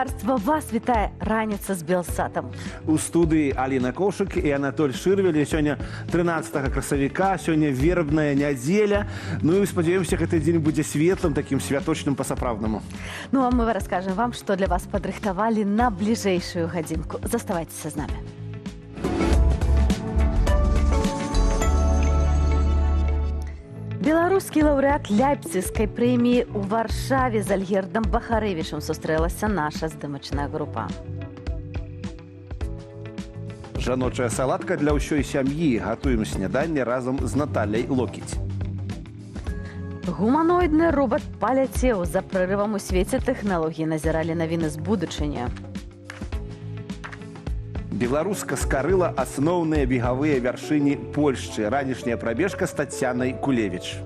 гаспадарства, вас вітае раніца з Белсатам. У студыі Аліна Кошык і Анатоль Шырвель. Сёння 13 красавіка, сёння вербная нядзеля. Ну і спадзяёмся, гэты дзень будзе светлым, такім святочным па-сапраўднаму. Ну а мы раскажем вам, што для вас падрыхтавалі на бліжэйшую гадзінку. Заставайцеся з намі. Беларускі лаўрэат Ляйпцігскай прэміі ў Варшаве з Альгердам Бахарэвічам сустрэлася наша здымачная група. Жаночая салатка для ўсёй сям'і. Гатуем сняданне разам з Наталяй Локіць. Гуманоідны робат паляцеў. За прарывам у свеце тэхналогій назіралі навіны з будучыні. Беларуска скарыла асноўныя бегавыя вяршыні Польшчы. Ранішняя прабежка з Тацянай Кулевіч.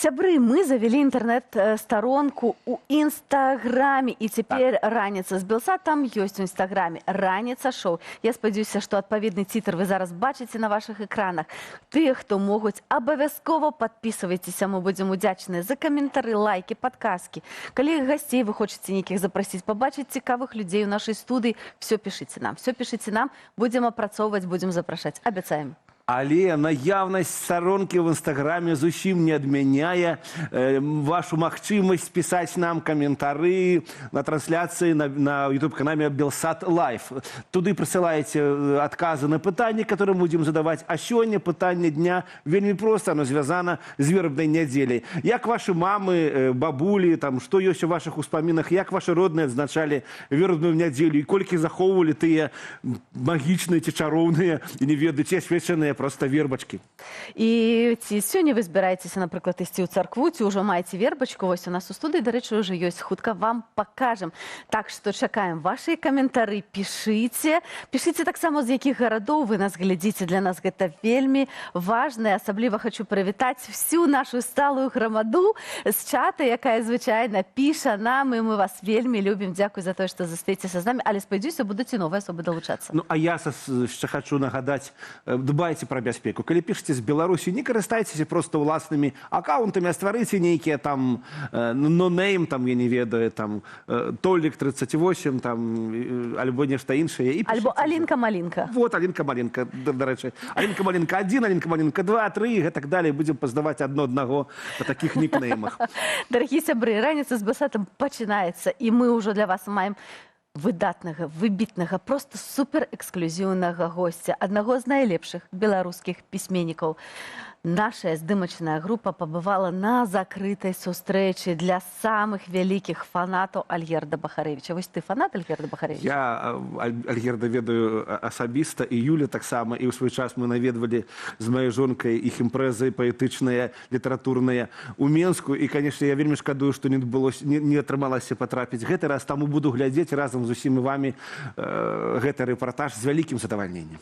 Сябры, мы завялі інтэрнэт-старонку ў Інстаграме, і цяпер раніца з Белсатам ёсць у Інстаграме. Раніца шоу. Я спадзяюся, што адпаведны цітр вы зараз бачыце на вашых экранах. Тыя, хто могуць, абавязкова падпісвайцеся. Мы будзем удзячныя за каментары, лайкі, падказкі. Калі гасцей вы хочаце нейкіх запрасіць, пабачыць цікавых людзей у нашай студыі, все пішыце нам. Все пішыце нам, будзем апрацоўваць, будзем запрашаць. Абяцаем. Але наяўнасць старонкі ў Інстаграме зусім не адмяняе вашу магчымасць пісаць нам каментары на трансляцыі на YouTube-канале Белсат Лайф. Туды прысылаеце адказы на пытанні, которые будзем задаваць. А сёння пытанне дня вельмі проста, оно звязана з вербнай нядзеляй. Як вашы мамы, бабулі, што ёсць у вашых успамінах, як вашы родныя адзначалі вербную нядзелю, і колькі захоўвалі тыя магічныя ці чароўныя і не ведаюць, ці асвечаныя просто вербачкі. І ці сёння вы збіраецеся, напрыклад, ісці ў царкву, ці ўжо маеце вербачку? Вось у нас у студыі, дарэчы, ўжо ёсць. Хутка вам пакажам. Так што чакаем вашыя каментары, пішыце. Пішыце таксама, з якіх гарадоў вы нас глядзіце. Для нас гэта вельмі важна. Асабліва хочу прывітаць всю нашу сталую грамаду з чата, якая звычайна піша нам, і мы вас вельмі любім. Дзякуй за тое, што застаецеся з намі, але спадзяюся, будуць і новыя асобы далучацца. Ну, а я яшчэ хочу нагадаць, дбайце пра бяспеку. Калі пішаце з Беларусі, не карыстайцеся проста ўласнымі акаунтамі, а стварыце нейкія там нонейм, я не ведаю, Толік 38, альбо нешта іншае. Альбо Алінка-Малінка. Вот, Алінка-Малінка, дарэчы. Алінка-Малінка 1, Алінка-Малінка 2, 3, гэтак далей. Будзем пазнаваць адно аднаго па такіх нікнеймах. Дарагі сябры, раніца з Белсатам пачынаецца, і мы ўжо для вас маем выдатнага, выбітнага, просто суперэксклюзіўнага госця, аднаго з найлепшых беларускіх пісьменнікаў. Наша здымачная група пабывала на закрытай сустрэчы для самых вялікіх фанатаў Альгерда Бахарэвіча. Вось ты фанат Альгерда Бахарэвіча? Я Альгерда ведаю асабіста, і Юля таксама, і ў свой час мы наведвалі з маёй жонкай іх імпрэзы паэтычныя, літаратурныя ў Менску, і, канешне, я вельмі шкадую, што не атрымалася патрапіць гэты раз, таму буду глядзець разам з усімі вамі гэты рэпартаж з вялікім задавальненнем.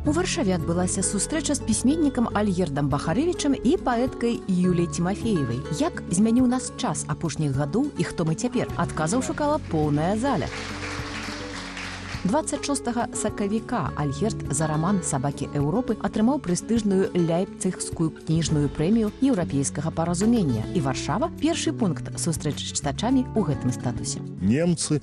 У Варшаве адбылася сустрэча з пісьменнікам Альгердам Бахарэвічам і паэткай Юляй Тимофеевай. Як змяніў нас час апошніх гадоў і хто мы цяпер? Адказаў шукала поўная заля. 26 сакавіка Альгерд за раман «Сабакі Еўропы» атрымаў прэстыжную Ляйпцігскую кніжную прэмію еўрапейскага паразумення. І Варшава – першы пункт сустрэчы з чытачамі ў гэтым статусе. Немцы,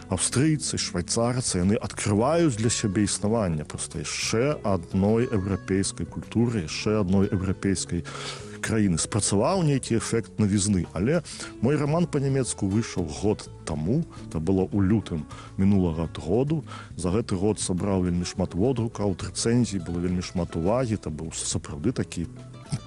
австрыйцы, швайцарцы, яны адкрываюць для сябе існаванне проста яшчэ адной еўрапейскай культуры, яшчэ адной еўрапейскай краіны. Спрацаваў нейкі эфект навізны, але мой раман па-нямецку выйшаў год таму, это было ў лютым мінулага году. За гэты год сабраў вельмі шмат водгукаў, рэцэнзій, было вельмі шмат увагі, это быў сапраўды такі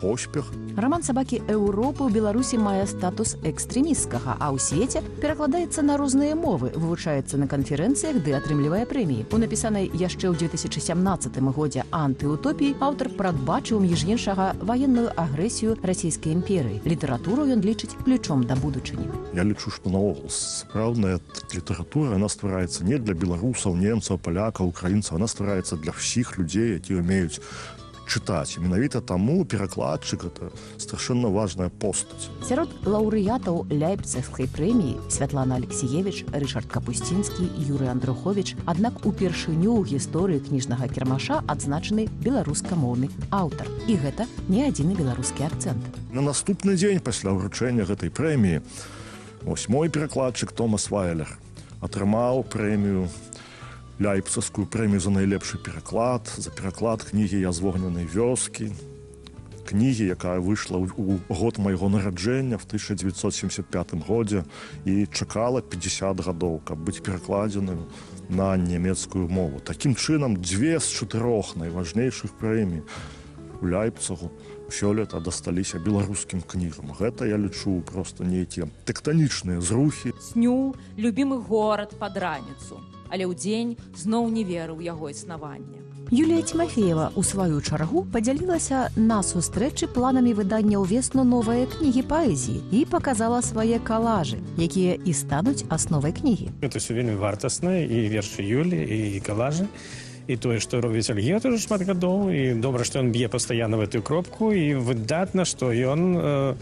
поспех. Раман «Сабакі Еўропы» ў Беларусі мае статус экстрэмісцкага, а ў свеце перакладаецца на розныя мовы, вывучаецца на канферэнцыях ды атрымлівае прэміі. У напісанай яшчэ ў 2017 годзе антыутопіі аўтар прадбачыў, між іншага, ваенную агрэсію расійскай імперыі. Літаратуру ён лічыць ключом да будучыні. Я лічу, што наогул сапраўдная літаратура, яна ствараецца не для беларусаў, немцаў, палякаў, украінцаў, она ствараецца для ўсіх людзей, якія ўмеюць чытаць. Менавіта таму перакладчык это страшэнна важная постаць. Сярод лаўрэатаў ляйпцыгскай прэміі Святлана Алексіевіч, Рычард Капусцінскі, Юрый Андруховіч, аднак упершыню ў гісторыі кніжнага кірмаша адзначаны беларускамоўны аўтар. І гэта не адзіны беларускі акцэнт. На наступны дзень пасля ўручэння гэтай прэміі мой перакладчык Томас Вайлер атрымаў прэмію, ляйпцыгскую прэмію за найлепшы пераклад, за пераклад кнігі «Я з вогненай вёскі», кнігі, якая выйшла ў год майго нараджэння в 1975 годзе і чакала 50 гадоў, каб быць перакладзеным на нямецкую мову. Такім чынам, 2 з 4 найважнейшых прэмій у Ляйпцыгу сёлета дасталіся беларускім кнігам. Гэта, я лічу, проста нейкія тэктанічныя зрухі. Сню любімы горад пад раніцу, але ўдзень зноў не верыў яго існавання. Юлія Тимофеева у сваю чаргу падзялілася на сустрэчы планамі выдання ўвесну новай кнігі паэзіі і паказала свае калажы, якія і стануць асновай кнігі. Это все вельмі вартасна, і вершы Юлі, і калажы. І тое, што робіць Альгерд уже шмат гадоў, і добра, што ён б'е пастаянна в эту кропку, і выдатна, што ён,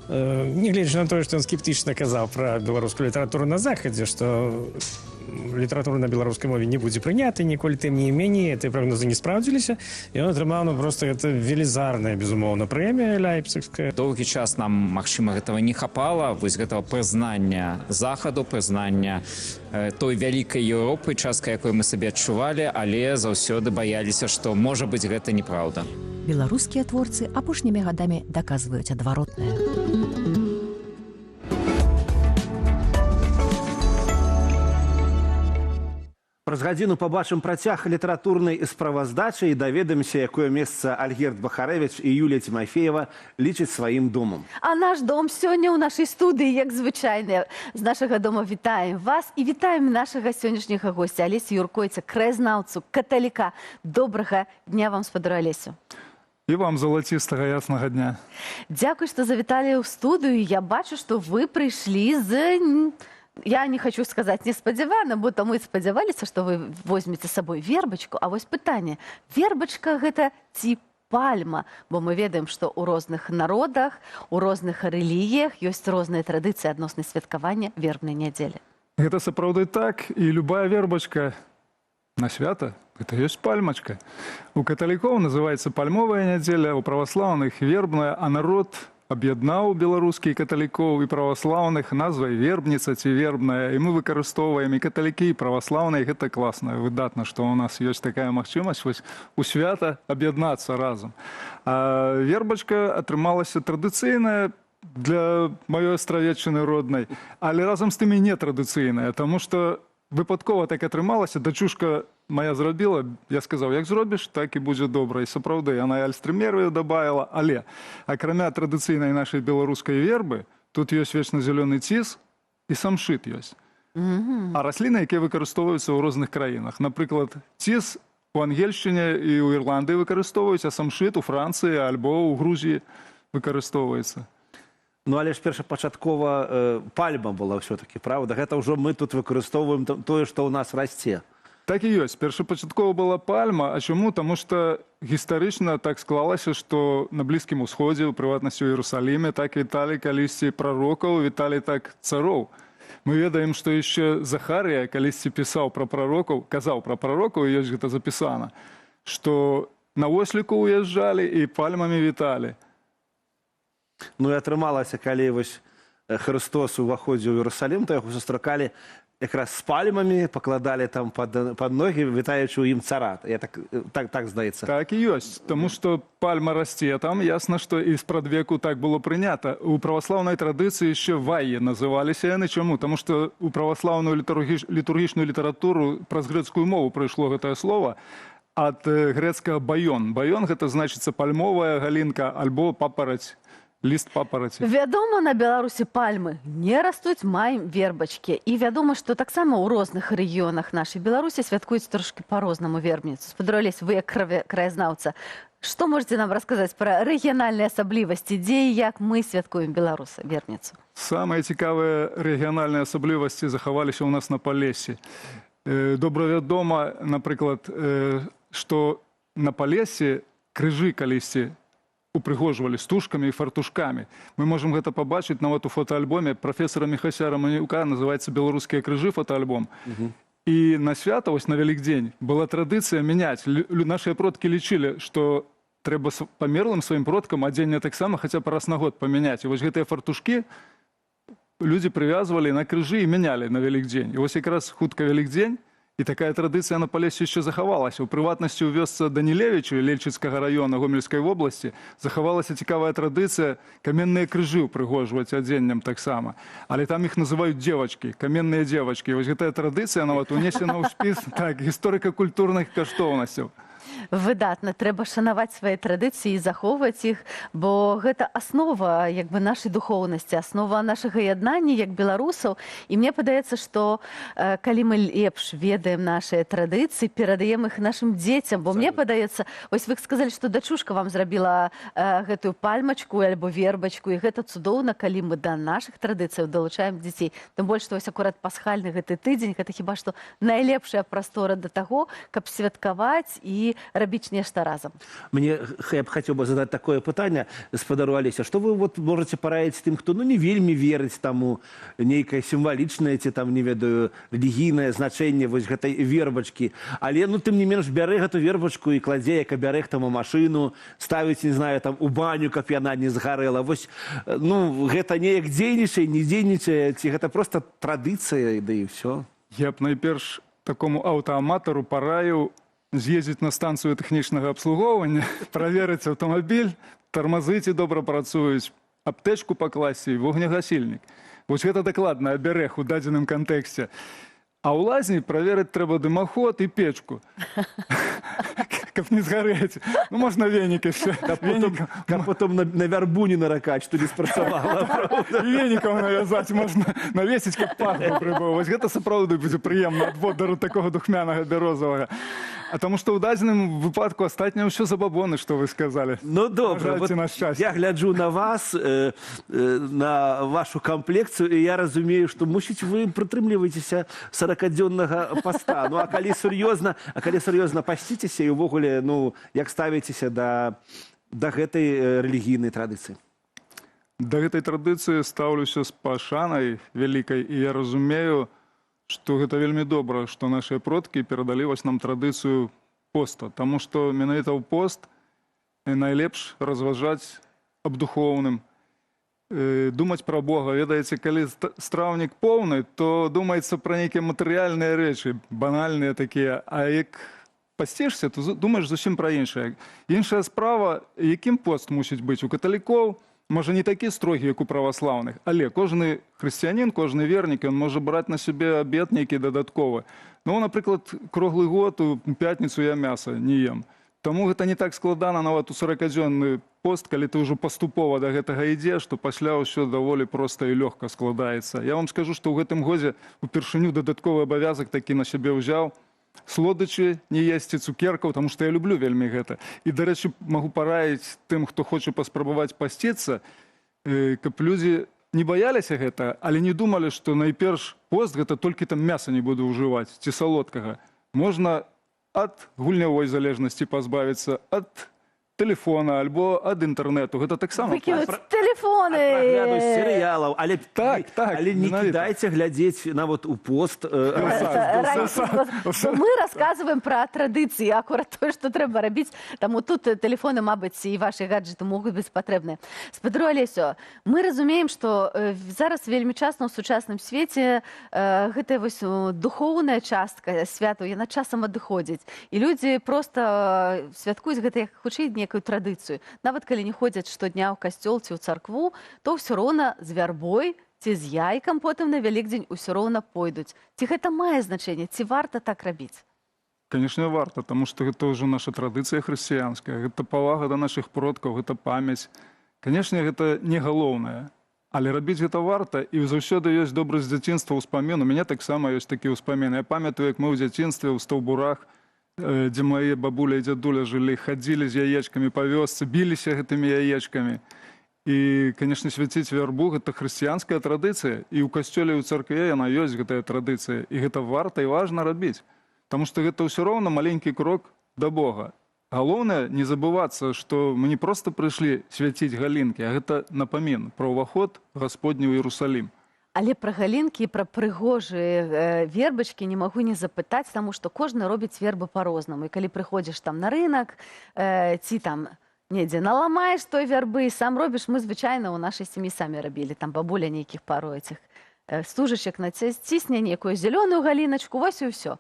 нягледзячы на тое, што ён скептычна казаў пра беларускую літаратуру на Захадзе, што літаратура на беларускай мове не будзе прынятай ніколі, тым не меней, гэтыя прагнозы не спраўдзіліся, і ён атрымаў, проста гэта велізарная, безумоўна, прэмія ляйпцыгская. Доўгі час нам, магчыма, гэтага не хапала, вось гэтага прызнання Захаду, прызнання той вялікай Еўропы, часткай якой мы сабе адчувалі, але заўсёды баяліся, што, можа быць, гэта неправда. Беларускія творцы апошнімі гадамі даказваюць адваротнае. Праз гадзіну пабачым працяг літаратурнай справаздачы і даведаемся, якое месца Альгерд Бахарэвіч і Юлія Тимофеева лічаць сваім домам. А наш дом сёння ў нашай студыі, як звычайна. З нашага дома вітаем вас і вітаем нашага сённяшняга госця Алесю Юркойца, краязнаўцу, каталіка. Добрага дня вам, спадару Алесю. І вам залацістага яснага дня. Дзякуй, што завіталі ў студыю. Я бачу, што вы прыйшлі з... Я не хочу сказаць неспадзявана, бо таму і спадзяваліся, што вы возьмеце з сабой вербачку. А вось пытанне. Вербачка гэта ці пальма? Бо мы ведаем, што ў розных народах, у розных рэлігіях ёсць розныя традыцыі адносна святкавання вербнай нядзелі. Гэта сапраўды так, і любая вербачка на свята, гэта ёсць пальмачка. У каталікоў называецца пальмовая нядзеля, у праваслаўных вербная, а народ аб'яднаў беларускіх каталікоў і праваслаўных назвай вербніца ці вербная, і мы выкарыстоўваем і каталікі, і праваслаўныя, гэта класна, выдатна, што ў нас ёсць такая магчымасць вось у свята аб'яднацца разам. А вербачка атрымалася традыцыйная для маёй астравеччыны роднай, але разам з тым і нетрадыцыйная, таму што выпадкова так атрымалася, дачушка моя зрабіла, я сказаў, як зробіш, так і будзе добра. І сапраўды, яна і альстрымервію дабавіла, але акрамя традыцыйнай нашай беларускай вербы, тут ёсць вечназялёны ціз і самшыт ёсць. А расліны, якія выкарыстоўваюцца ў розных краінах. Напрыклад, ціз у Ангельшчыне і ў Ірландыі выкарыстоўваюць, а самшыт у Францыі альбо ў Грузіі выкарыстоўваецца. Ну, але ж першапачаткова пальма была ўсё-такі, правда? Гэта ўжо мы тут выкарыстоўваем тое, што ў нас расце. Так і ёсць. Першапачаткова была пальма. А чаму? Таму што гістарычна так склалася, што на Блізкім Усходзе, у прыватнасці ў Іерусаліме, так віталі калісьці прарокаў, віталі так цароў. Мы ведаем, што яшчэ Захарыя калісьці пісаў пра прарокаў, казаў пра прарокаў, і ёсць гэта запісана, што на осліку ўязджалі і пальмамі віталі. Ну і атрымалася, калі вось Христос уваходзіў у Іерусалім, то яго сустракалі якраз з пальмамі, пакладалі там пад ногі, вітаючы ў ім цара. Так здаецца. Так і ёсць, таму што пальма расце там, ясна, што і спрадвеку так было прынята. У праваслаўнай традыцыі яшчэ вайе называліся яны. Чаму? Таму што у праваслаўную літургічную літаратуру праз грэцкую мову прыйшло гэтае слова ад грэцкага баён. Баён гэта значыцца пальмовая галінка альбо папараць. Ліст папараці. Вядома, на Беларусі пальмы не растуць, маем вербачкі. І вядома, што таксама ў розных рэгіёнах нашай Беларусі святкуюць трошкі па-рознаму вербніцу. Спадару Алесь, вы як краязнаўца, што можаце нам расказаць пра рэгіянальныя асаблівасці, дзе і як мы святкуем беларусы вербніцу? Самыя цікавыя рэгіянальныя асаблівасці захаваліся ў нас на Палесе. Добра вядома, напрыклад, што на Палесе крыжы калісьці упрыгожвалі стужкамі і фартушкамі. Мы можам гэта пабачыць нават у фотоальбоме прафесара Міхася Романюка, называецца «Беларускія крыжы» фотоальбом. І на свята, вось на Вялікдзень, была традыцыя мяняць. Нашыя продкі лічылі, што трэба памерлым сваім продкам адзенне таксама хаця б раз на год памяняць. І вось гэтыя фартушкі людзі прывязвалі на крыжы і мянялі на Вялікдзень. І вось якраз хутка Вялікдзень, і такая традыцыя на Палесе яшчэ захавалася. У прыватнасці ў вёсцы Данілевічу, Лельчыцкага раёна Гомельскай вобласці, захавалася цікавая традыцыя каменныя крыжы ўпрыгожваць адзеннем таксама. Але там іх называюць дзевачкі, каменныя дзевачкі. І вось гэтая традыцыя нават унесена ў спіс гісторыка-культурных каштоўнасцяў. Выдатна, трэба шанаваць свае традыцыі і захоўваць іх, бо гэта аснова як бы нашай духоўнасці, аснова нашага яднання як беларусаў. І мне падаецца, што калі мы лепш ведаем нашыя традыцыі, перадаем іх нашым дзецям, бо мне падаецца, вось вы сказалі, што дачушка вам зрабіла гэтую пальмачку альбо вербачку, і гэта цудоўна, калі мы да нашых традыцыяў далучаем дзяцей. Тым больш, што вось акурат пасхальны гэты тыдзень, гэта хіба што найлепшая прастора да таго, каб святкаваць і рабіць нешта разам. Мне я б хацеў бы задаць такое пытанне спадару Алеся, што вы вот можаце параіць тым, хто не вельмі верыць таму нейкае сімвалічнае ці там, не ведаю, рэлігійнае значэнне вось гэтай вербачкі, але тым не менш бярэ гэту вербачку і кладзе як абярэг там у машыну, ставіць, не знаю, там у баню, каб яна не згарэла. Вось гэта неяк дзейнічае, не дзейнічае, ці гэта проста традыцыя, да і ўсё. Я б найперш такому аўтааматару параіў з'ездзіць на станцыю тэхнічнага абслугоўвання, праверыць аўтамабіль, тармазы ці добра працуюць, аптэчку пакласці і вогнегасільнік. Вось гэта дакладна абярэг у дадзеным кантэксце. А ў лазні праверыць трэба дымаход і печку. Каб не згарэць. Можна венік яшчэ. Каб потом на вярбу не наракаць, што не спрацавала. І венікам навязаць можна, навесіць, каб пахло прыбыў. Вось гэта сапраўды будзе прыемна ад водару такога духмянага бярозавага. А таму што ў дадзеным выпадку астатняе ўсё забабоны, што вы сказалі. Добра, я гляджу на вас, на вашу камплекцыю, і я разумею, што мусіць вы прытрымліваецеся 40-дзённага паста. А калі сур'ёзна пасціцеся і ўвогуле, як ставіцеся да гэтай рэлігійнай традыцыі? Да гэтай традыцыі стаўлюся з пашанай вялікай, і я разумею, што гэта вельмі добра, што нашыя продкі перадалі вось нам традыцыю поста. Таму што менавіта ў пост найлепш разважаць аб духоўным, думаць пра Бога. Ведаеце, калі страўнік поўны, то думаецца пра нейкія матэрыяльныя рэчы, банальныя такія. А як пасцішся, то думаеш зусім пра іншае. Іншая справа, якім пост мусіць быць у каталікоў, можа, не такі строгі, як у праваслаўных, але кожны хрысціянін, кожны вернік, ён можа браць на сябе абед нейкі дадатковы. Напрыклад, круглы год у пятніцу я мяса не ем. Таму гэта не так складана нават у 40-дзённы пост, калі ты ўжо паступова да гэтага ідзеш, то пасля ўсё даволі проста і лёгка складаецца. Я вам скажу, што ў гэтым годзе упершыню дадатковы абавязак такі на сябе ўзяў. Слодычы не есці, цукеркаў, таму што я люблю вельмі гэта. І, дарэчы, магу параіць тым, хто хоча паспрабаваць пасціцца, каб людзі не баяліся гэта, але не думалі, што найперш пост гэта толькі там мяса не буду ўжываць, ці салодкага. Можна ад гульнявой залежнасці пазбавіцца, ад тэлефона альбо ад інтэрнэту. Гэта таксама выкінуць тэлефоны, прагляду серыялаў, але не менавіта. кідайце глядзець нават у пост. Мы расказваем пра традыцыі, акурат тое, што трэба рабіць. Таму тут тэлефоны, мабыць, і вашы гаджеты могуць быць патрэбныя. Спадару Алесю, мы разумеем, што зараз вельмі часта ў сучасным свеце гэтая вось духоўная частка святаў, яна часам адыходзіць. І людзі проста святкуюць гэта як хутчэй некую традыцыю. Нават калі не ходзяць штодня ў касцёл ці ў царкву, то ўсё роўна з вярбой ці з яйкам потым на Вялікдзень усё роўна пойдуць. Ці гэта мае значэнне? Ці варта так рабіць? Канешне, варта, таму што гэта ўжо наша традыцыя хрысціянская. Гэта павага да нашых продкаў, гэта памяць. Канешне, гэта не галоўнае. Але рабіць гэта варта, і заўсёды ёсць добры з дзяцінства ўспамін. У мяне таксама ёсць такі ўспаміны. Я памятаю, як мы ў дзяцінстве ў стаўбурах, дзе мае бабуля і дзядуля жылі, хадзілі з яечкамі па вёсцы, біліся гэтымі яечкамі. І, канешне, свяціць вярбу – гэта хрысціянская традыцыя. І ў касцёле, і ў царкве яна ёсць, гэтая традыцыя. І гэта варта і важна рабіць. Таму што гэта ўсё роўна маленькі крок да Бога. Галоўнае не забывацца, што мы не проста прыйшлі свяціць галінкі, а гэта напамін пра ўваход Гасподні ў Іерусалім. Але пра галінкі і пра прыгожыя вербачкі не магу не запытаць, таму што кожны робіць вербы па-рознаму. І калі прыходзіш там на рынак, ці там недзе наламаеш той вярбы і сам робіш, мы звычайна ў нашай сям'і самі рабілі. Там бабуля нейкіх пару этих стужачак націсне нейкую зялёную галіначку, вось і ўсё.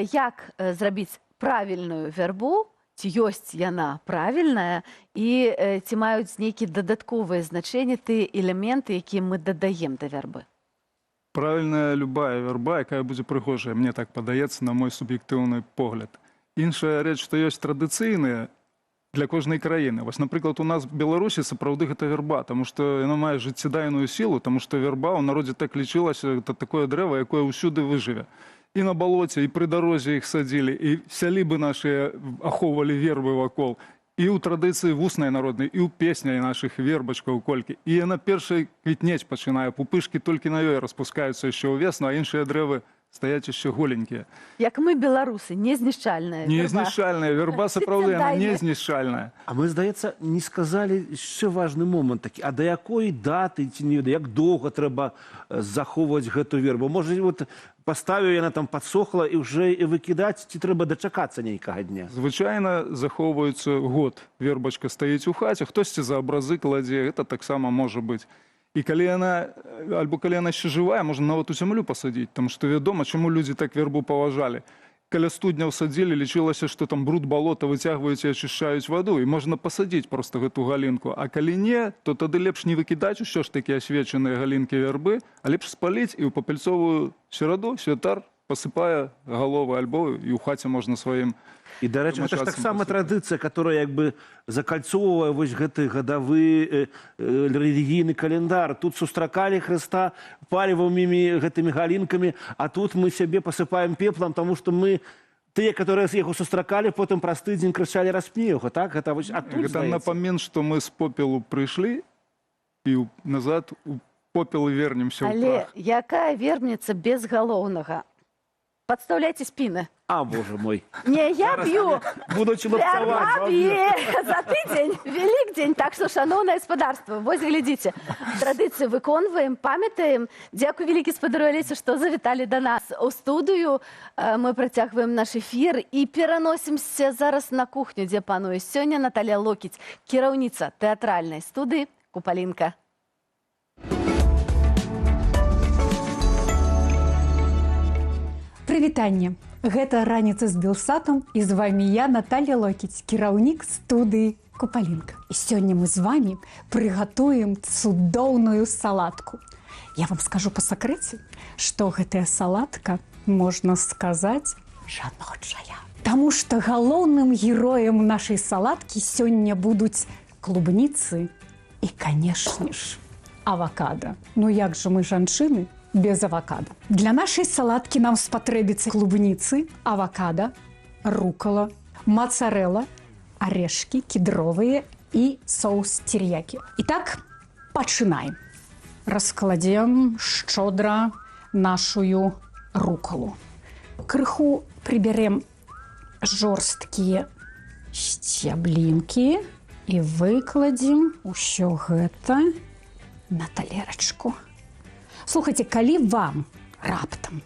Як зрабіць правільную вярбу, ці ёсць яна правільная, і ці маюць нейкія дадатковыя значэнні тыя элементы, якія мы дадаем да вярбы? Правільная любая вярба, якая будзе прыгожая, мне так падаецца, на мой суб'ектыўны погляд. Іншая рэч, што ёсць традыцыйныя для кожнай краіны. Вось, напрыклад, у нас в Беларусі сапраўды гэта вярба, таму што яна мае жыццядайную сілу, таму што вярба ў народзе так лічылася, гэта такое дрэва, якое ўсюды выжыве. І на балоце, і пры дарозе іх садзілі, і сялібы нашыя ахоўвалі вербы вакол. І ў традыцыі вуснай народнай, і ў песняй нашых вербачкаў колькі. І яна першай квітнець пачынае, пупышкі толькі на ёй распускаюцца яшчэ ўвесну, а іншыя дрэвы стаяць яшчэ голенькія. Як мы, беларусы, незнішчальная вярба. Незнішальная вярба, сапраўды, яна незнішальная. А мы, здаецца, не сказалі яшчэ важны момант такі. А да якой даты, ці не як доўга трэба захоўваць гэту вербу? Можа, вот паставіў яна там падсохла і ўжо і выкідаць, ці трэба дачакацца нейкага дня? Звычайна захоўваецца год. Вербачка стаіць у хаце, хтосьці за абразы кладзе, гэта таксама можа быць. І калі яна, альбо калі яна яшчэ жывая, можна нават у зямлю пасадзіць, таму што вядома, чаму людзі так вербу паважалі. Каля студняў садзілі, лічылася, што там бруд балота выцягваюць і ачышчаюць ваду, і можна пасадзіць проста гэту галінку. А калі не, то тады лепш не выкідаць усё ж такі асвечаныя галінкі вярбы, а лепш спаліць і ў папельцовую сераду святар пасыпае галовы, альбо і ў хаце можна сваім. І, дарэчы, гэта ж таксама традыцыя, которая як бы закальцоўвае вось гэты гадавы рэлігійны календар. Тут сустракалі Хрыста палівымі гэтымі галінкамі, а тут мы сябе пасыпаем пеплам, таму што мы тыя, которые яго сустракалі, потым праз тыдзень крычалі «распні яго», так? Гэта вось адтуль, гэта здаецца. напамін, што мы з попелу прыйшлі і назад у попел вернемся ў прах. Але якая вербніца без галоўнага? Подставляйте спины. А, боже мой. Не, я п'ю. Будучи лапцаваць. За тыдзень, Великдзень. Так што, шаноўнае гаспадарства, вось глядзіце. Традыцыі выконваем, памятаем. Дзякуй вялікі спадару Алесе, што завіталі да нас у студыю. Мы працягваем наш эфір і пераносімся зараз на кухню, дзе пануе сёння Наталія Локіць, кіраўніца тэатральнай студыі «Купалінка». Прывітанне! Гэта раніца з Белсатам, і з вамі я, Наталія Локіць, кіраўнік студыі «Купалінка». І сёння мы з вамі прыгатуем цудоўную салатку. Я вам скажу па сакрэце, што гэтая салатка, можна сказаць, жаночая. Таму што галоўным героем нашай салаткі сёння будуць клубніцы і, канешне ж, авакада. Ну як жа мы, жанчыны, без авакада. Для нашай салаткі нам спатрэбіцца клубніцы, авакада, рукала, мацарэла, арэшкі кедровыя і соус терияки. Итак, пачынаем. Раскладзем шчодра нашую рукалу. Крыху прыбярэм жорсткія сцяблінкі і выкладзем усё гэта на талерачку. Слухайте, калі вам раптам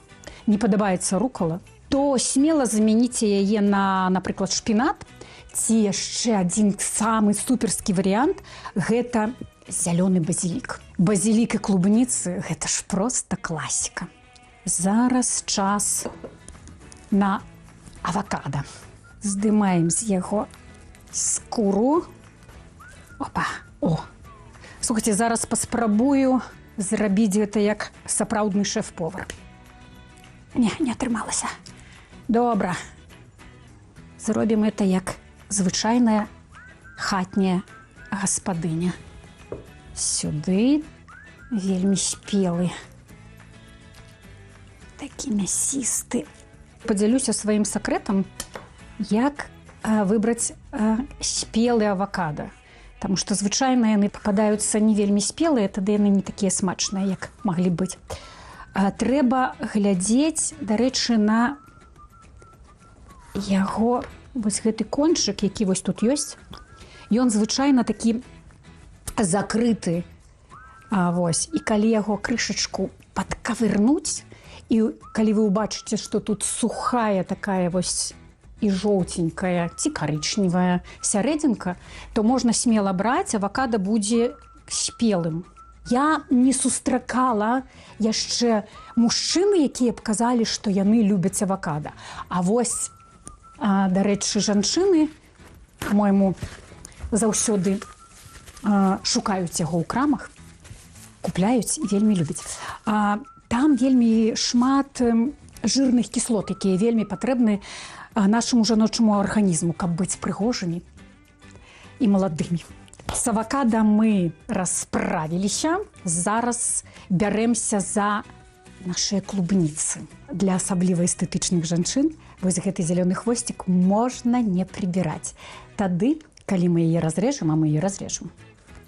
не падабаецца рукала, то смела замяніце яе на, напрыклад, шпінат, ці яшчэ адзін самы суперскі варыянт – гэта зялёны базілік. Базілік і клубніцы – гэта ж проста класіка. Зараз час на авакада. Здымаем з яго скуру. Опа! О! Слухайте, зараз паспрабую зрабіць гэта як сапраўдны шэф-повар. Не атрымалася. Добра. Зробім гэта як звычайная хатняя гаспадыня. Сюды вельмі спелы. Такі мясісты. Падзялюся сваім сакрэтам, як выбраць спелы авакада. Таму што звычайна яны пападаюцца не вельмі спелыя, тады яны не такія смачныя, як маглі быць. Трэба глядзець, дарэчы, на яго вось гэты кончык, які вось тут ёсць, ён звычайна такі закрыты. Вось. І калі яго крышачку падкавырнуць, і калі вы ўбачыце, што тут сухая такая вось і жоўценькая ці карычневая сярэдзінка, то можна смела браць, авакада будзе спелым. Я не сустракала яшчэ мужчыны, якія б казалі, што яны любяць авакада. А вось, дарэчы, жанчыны, по-мойму, заўсёды шукаюць яго ў крамах, купляюць і вельмі любяць. Там вельмі шмат жирных кіслот, якія вельмі патрэбны нашаму жаночаму арганізму, каб быць прыгожымі і маладымі. З авакада мы расправіліся. Зараз бярэмся за нашыя клубніцы. Для асабліва эстэтычных жанчын вось гэты зялёны хвосцік можна не прыбіраць. Тады, калі мы яе разрэжам, а мы яе разрэжам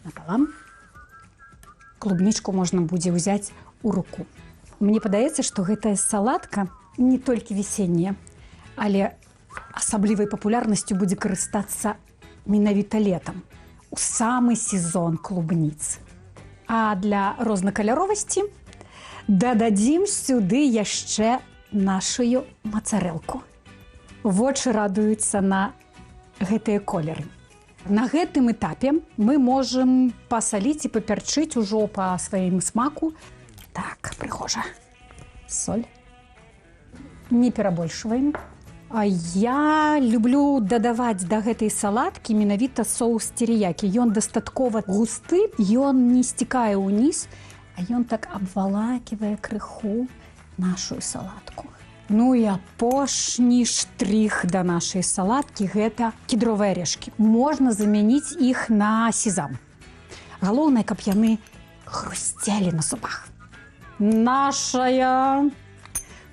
напалам, клубнічку можна будзе ўзяць у руку. Мне падаецца, што гэтая салатка не толькі весенняя, але асаблівай папулярнасцю будзе карыстацца менавіта летам, у самы сезон клубніц. А для рознакаляровасці дададзім сюды яшчэ нашую мацарэлку. Вочы радуюцца на гэтыя колеры. На гэтым этапе мы можам пасаліць і папярчыць ужо па сваім смаку. Так, прыгожа. Соль. Не перабольшваем. Я люблю дадаваць да гэтай салаткі менавіта соус тэріякі. Ён дастаткова густы, ён не сцікае ўніз, а ён так абвалаківае крыху нашу салатку. Ну і апошні штрых да нашай салаткі – гэта кедровыя арэшкі. Можна замяніць іх на сезам. Галоўнае, каб яны хрусцелі на зубах. Нашая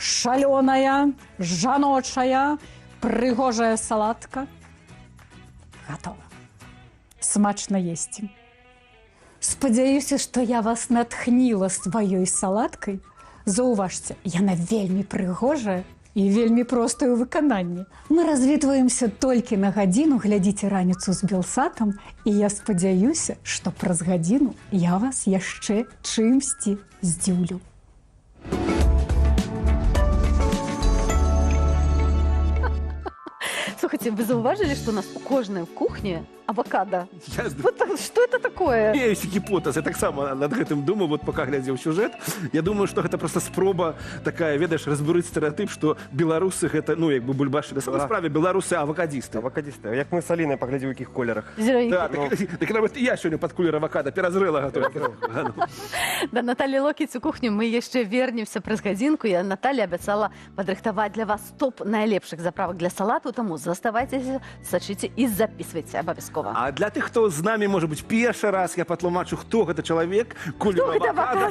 шалёная, жаночая, прыгожая салатка гатова. Смачна есці. Спадзяюся, што я вас натхніла сваёй салаткай. Заўважце, яна вельмі прыгожая і вельмі простая ў выкананні. Мы развітваемся толькі на гадзіну, глядзіце раніцу з Белсатам, і я спадзяюся, што праз гадзіну я вас яшчэ чымсьці здзіўлю. Слушайте, вы зауважили, что у нас у кожной в кухне авокадо? Я... Вот, что это такое? Я ёсць гіпотэз, я таксама над гэтым думаю, вот пока глядзеў сюжэт. Я думаю, што гэта просто спроба такая, ведаеш, разбурыць стэрэатып, што беларусы гэта, ну, як бы бульбашылі. На самой справе беларусы авокадисты. Авокадисты. Як мы з Алінай паглядзім, у якіх колерах. Да, так нават я сёння пад кулер авокадо перазрэла гатова. Да Натальи Локіць у кухню мы яшчэ вернемся праз гадзінку. Я Наталья абяцала падрыхтаваць для вас топ найлепшых заправак для салату, таму заставайцеся, сачыце і записывайце абавязкова. А для тых, хто з намі, можа быць, першы раз, я патлумачу, хто гэта чалавек, кулер авокадо.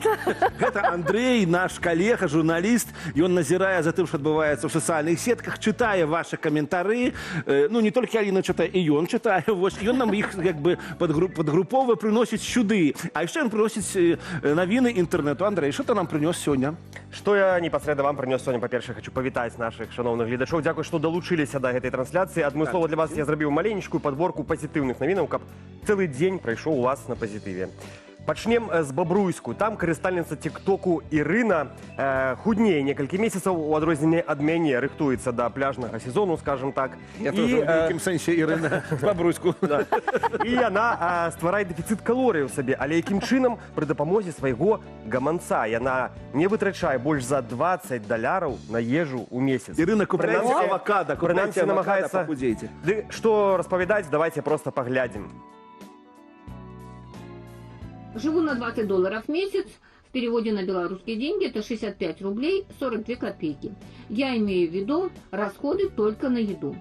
Гэта Андрей, наш калега, журналіст. Ён назірае за тым, што адбываецца ў сацыяльных сетках, чытае вашы каментары. Ну, не толькі Аліна чытае, і ён чытае. Ён нам іх як бы падгрупова прыносіць сюды. А яшчэ ён прыносіць навіны інтэрнэту. Андрей, што ты нам прынёс сёння? Што я непасрэдна вам прынёс сёння? Па-першае, хочу павітаць нашых шаноўных гледачоў. Дзякуй, што далучыліся да гэтай трансляцыі. Адмыслова для вас я зрабіў маленечкую падборку пазітыўных навінаў, каб цэлы дзень прайшоў у вас на пазітыве. Пачнем з Бабруйску. Там карыстальніца тиктоку Ірына худнее некалькі месяцаў, у адрозненне ад мяне, рыхтуецца да пляжнага сезону, скажем так. Я тоже в нейкім сэнсе Ірына з Бабруйску. І яна стварае дэфіцыт калорый у сабе, але якім чынам пры дапамозе свайго гаманца. Яна не вытрачае больш за $20 на ежу ў месяц. Ірына, купляйце авокадо, купляйце авокадо, пахудзейце. Ды што распавядаць, давайте просто паглядзім. Живу на $20 в месяц, в переводе на белорусские деньги это 65 рублей 42 копейки. Я имею в виду расходы только на еду.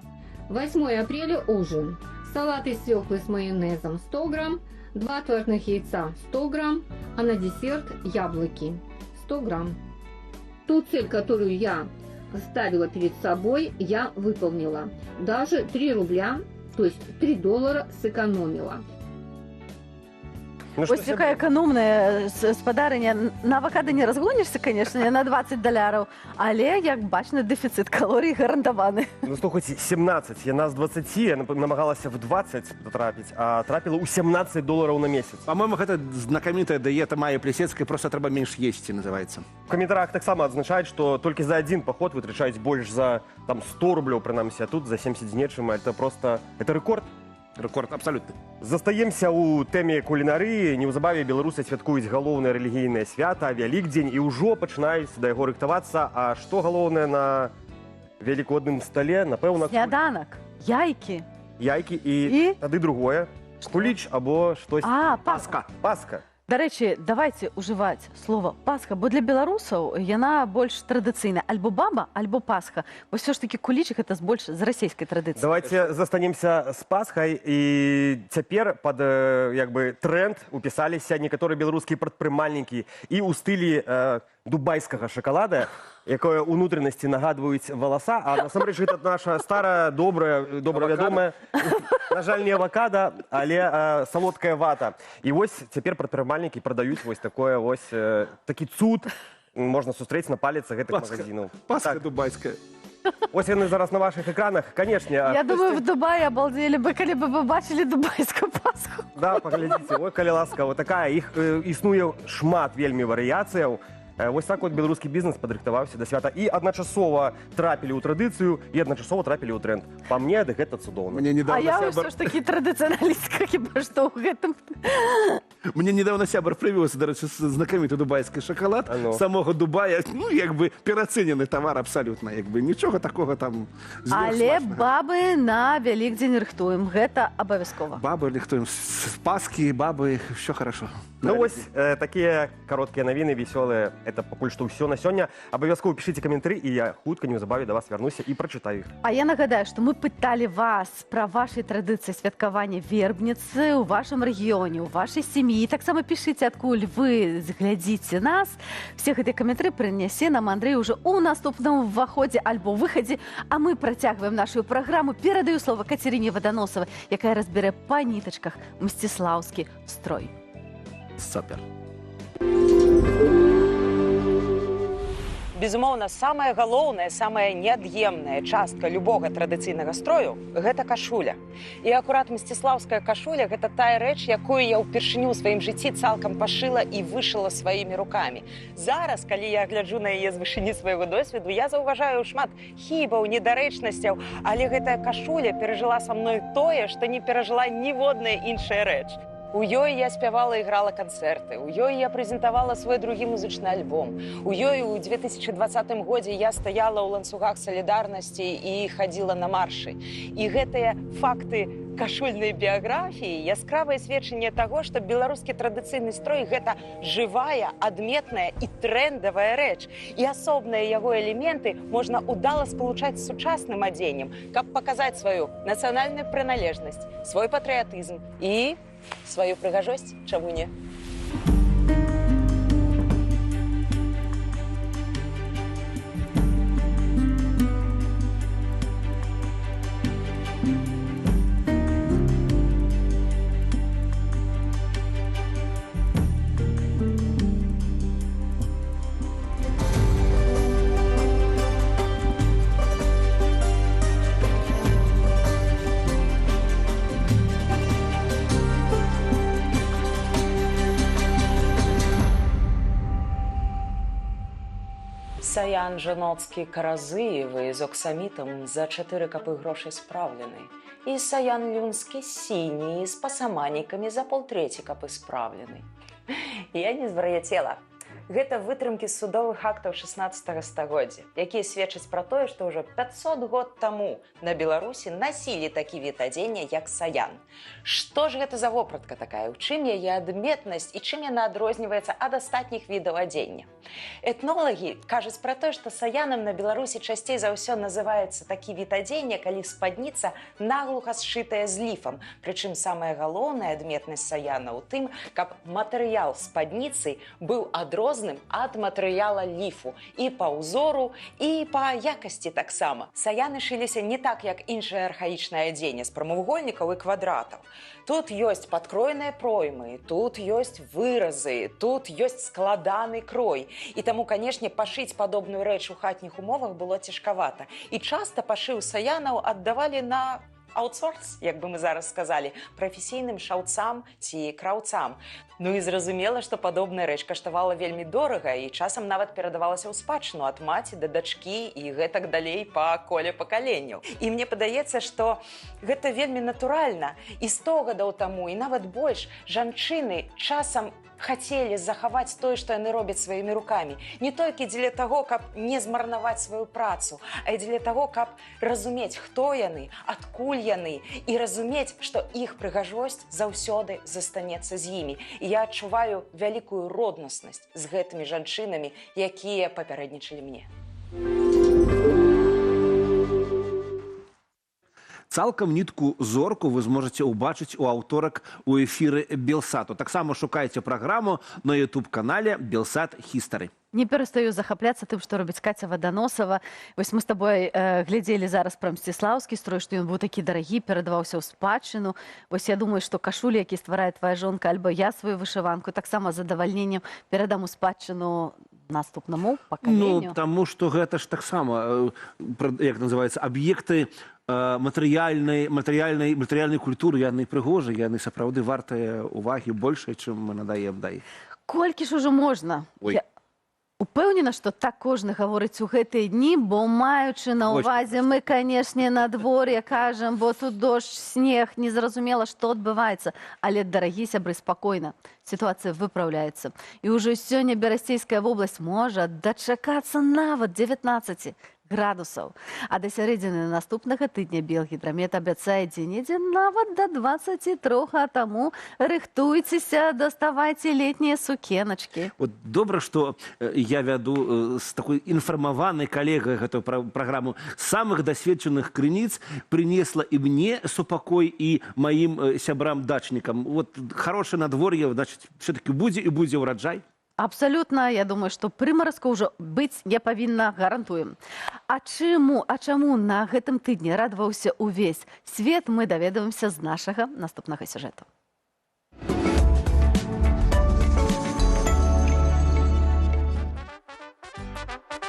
8 апреля ужин. Салат из свеклы с майонезом 100 грамм, 2 творных яйца 100 грамм, а на десерт яблоки 100 грамм. Ту цель, которую я ставила перед собой, я выполнила. Даже 3 рубля, то есть $3 сэкономила. Ну, што Ось якая сябры? эканомная спадарыня. На авакада не разгонішся, конечно, на 20 $, але, як бачна, дэфіцыт калорый гарантаваны. Ну, слухайте, 17. Яна з 20, яна намагалася в 20 потрапіць, а трапіла ў $17 на месяц. По-моему, гэта знакамітая дыета Майи Плісецкай, просто трэба менш есці, называецца. В каментарях таксама адзначаюць, што толькі за один паход вытрачаюць больш за там 100 рублёў, прынамсі, а тут за 70 з нечым. Это просто, это рэкорд. Рэкорд абсалютны. Застаемся ў тэме кулінарыі. Неўзабаве беларусы святкуюць галоўнае рэлігійнае свята, Вялікдзень, і ўжо пачынаюць да яго рыхтавацца. А што галоўнае на велікодным стале? Напэўна, Сняданак, яйкі. яйкі і І? тады другое. Куліч або штось. А, Пасха. Пасха. Дарэчы, давайте ўжываць слова Пасха, бо для беларусаў яна больш традыцыйная. Альбо баба, альбо Пасха. Бо ўсё ж такі кулічык это больш з расійскай традыцыі. Давайте застанемся з Пасхай. І цяпер пад як бы тренд упісаліся некаторыя беларускія прадпрымальнікі і ў стылі дубайскага шакалада, якое ўнутреннасці нагадваюць валаса, а насамрэч гэта наша старая, добра вядомая, на жаль, не авакада, але салодкая вата. І вось цяпер прадпрымальнікі прадаюць вось такое вось такі цуд можна сустрэць на паліцах гэтых магазинаў. Пасха дубайская. Ось яны зараз на ваших экранах, канешне. Я думаю, в Дубаі абалдзелі бы, калі бы вы бачылі дубайскую Пасху. Да, паглядзіце, ой, калі ласка, вот такая. Іх існуе шмат вельмі варыяцыяў. Вось так вот беларускі бізнес падрыхтаваўся да свята і адначасова трапілі ў традыцыю і адначасова трапілі ў тренд. Па мне, гэта цудоўна. Мне А недавно я сябар... ўсё ж такі традыцыяналістка, хіба што ў гэтым. Мне недавно сябар прывёз, дарэчы, знакаміты дубайскі шакалад. А ну. Самога Дубая, ну, як бы перацэнены тавар абсалютна, як бы нічога такога там Але сверхсмачнага. бабы на Вялікдзень рыхтуем. Гэта абавязкова. Бабы рыхтуем з Пасхі, бабы, все хорошо. Ну вось такія кароткія навіны весёлыя. Это пакуль што ўсё на сёння. Абавязкова пішыце каментары, і я хутка неўзабаве да вас вярнуся і прачытаю іх. А я нагадаю, што мы пыталі вас пра вашай традыцыі святкавання вербніцы ў вашым рэгіёне, ў вашай сям'і. Таксама пішыце, адкуль вы глядзіце нас. Все гэтыя каментары прынясе нам Андрэй ўжо ў наступным уваходзе альбо выхадзе. А мы працягваем нашу праграму. Перадаю слова Кацярыне Ваданосавай, якая разбярэ па нітачках мсціслаўскі строй. Супер. Безумоўна, самая галоўная, самая неад'емная частка любога традыцыйнага строю – гэта кашуля. І акурат мсціслаўская кашуля – гэта тая рэч, якую я ўпершыню ў сваім жыцці цалкам пашыла і вышыла сваімі рукамі. Зараз, калі я гляджу на яе з вышыні свайго досведу, я заўважаю шмат хібаў, недарэчнасцяў, але гэтая кашуля перажыла са мной тое, што не перажыла ніводная іншая рэч. У ёй я спявала і грала канцэрты, у ёй я прэзентавала свой другі музычны альбом. У ёй у 2020 годзе я стаяла ў ланцугах салідарнасці і хадзіла на маршы. І гэтыя факты кашульнай біяграфіі яскравае сведчанне таго, што беларускі традыцыйны строй – гэта жывая, адметная і трэндавая рэч. І асобныя яго элементы можна удала спалучаць з сучасным адзеннем, каб паказаць сваю нацыянальную прыналежнасць, свой патрыятызм і сваю прыгажосць, чаму не? Саян жаноцкі каразыевы з оксамітам за 4 капы грошай спраўлены. І саян люнскі сіні з пасаманікамі за 1,3 капы спраўлены. Я не звар'яцела. Гэта вытрымкі з судовых актаў 16 стагоддзя, якія сведчаць пра тое, што ўжо 500 год таму на Беларусі насілі такі від адзення, як саян. Што ж гэта за вопратка такая? У чым яе адметнасць і чым яна адрозніваецца ад астатніх відаў адзення? Этнолагі кажуць пра тое, што саянам на Беларусі часцей за ўсё называецца такі від адзення, калі спадніца наглуха сшытая з ліфам. Прычым самая галоўная адметнасць саяна ў тым, каб матэрыял спадніцы быў адрознены розным ад матэрыяла ліфу і па ўзору, і па якасці таксама. Саяны шыліся не так, як іншае архаічнае адзенне з прамавугольнікаў і квадратаў. Тут ёсць падкроеныя проймы, тут ёсць выразы, тут ёсць складаны крой. І таму, канешне, пашыць падобную рэч у хатніх умовах было цяжкавата. І часта пашыў саянаў аддавалі на аутсорс, як бы мы зараз сказалі, прафесійным шаўцам ці краўцам. Ну і зразумела, што падобная рэч каштавала вельмі дорага і часам нават перадавалася ў спадчыну ад маці да дачкі і гэтак далей па коле пакаленняў. І мне падаецца, што гэта вельмі натуральна. І 100 гадоў таму, і нават больш, жанчыны часам хацелі захаваць тое, што яны робяць сваімі рукамі. Не толькі дзеля таго, каб не змарнаваць сваю працу, а і дзеля таго, каб разумець, хто яны, адкуль яны, і разумець, што іх прыгажосць заўсёды застанецца з імі. І я адчуваю вялікую роднаснасць з гэтымі жанчынамі, якія папярэднічалі мне. Цалкам нітку зорку вы зможаце ўбачыць у аўторак у эфіры Белсату. Таксама шукайце праграму на YouTube-канале Белсат History. Не перестаю захапляцца тым, што робіць Каця Ваданосава. Вось мы з табой глядзелі зараз пра Мсціслаўскі строй, што ён быў такі дарагі, перадаваўся ў спадчыну. Вось я думаю, што кашулі, які стварае твая жонка, альбо я сваю вышыванку, таксама з задавальненнем перадам у спадчыну наступнаму пакаленню. Ну, таму што гэта ж таксама, як называецца, аб'екты матэрыяльнай культуры, яны прыгожыя, яны сапраўды вартыя увагі большай, чым мы надаем да іх. Колькі ж ужо можна? Я упэўнена, што так кожны гаворыць у гэтыя дні, бо маючы на ўвазе мы, канешне, надвор'е кажам, бо тут дождж, снег, незразумела, што адбываецца. Але, дарагі сябры, спакойна. Сітуацыя выпраўляецца. І ўжо сёння Берасцейская вобласць можа дачакацца нават 19 градусаў. А да сярэдзіны наступнага тыдня Белгідрамет абяцае дзе-нідзе нават да 23, а таму рыхтуйцеся, даставайце летнія сукеначкі. Вот добра, што я вяду з такой інфармаванай калегай гэтую праграму самых дасведчаных крыніц, прынесла і мне супакой, і маім сябрам-дачнікам. Вот хорошае надвор'е, значыць, все-таки будзе і будзе ўраджай. Абсолютно, я думаю, што прымаразка ўжо быць не павінна, гарантуем. А чаму на гэтым тыдні радаваўся увесь свет, мы даведаемся з нашага наступнага сюжэту.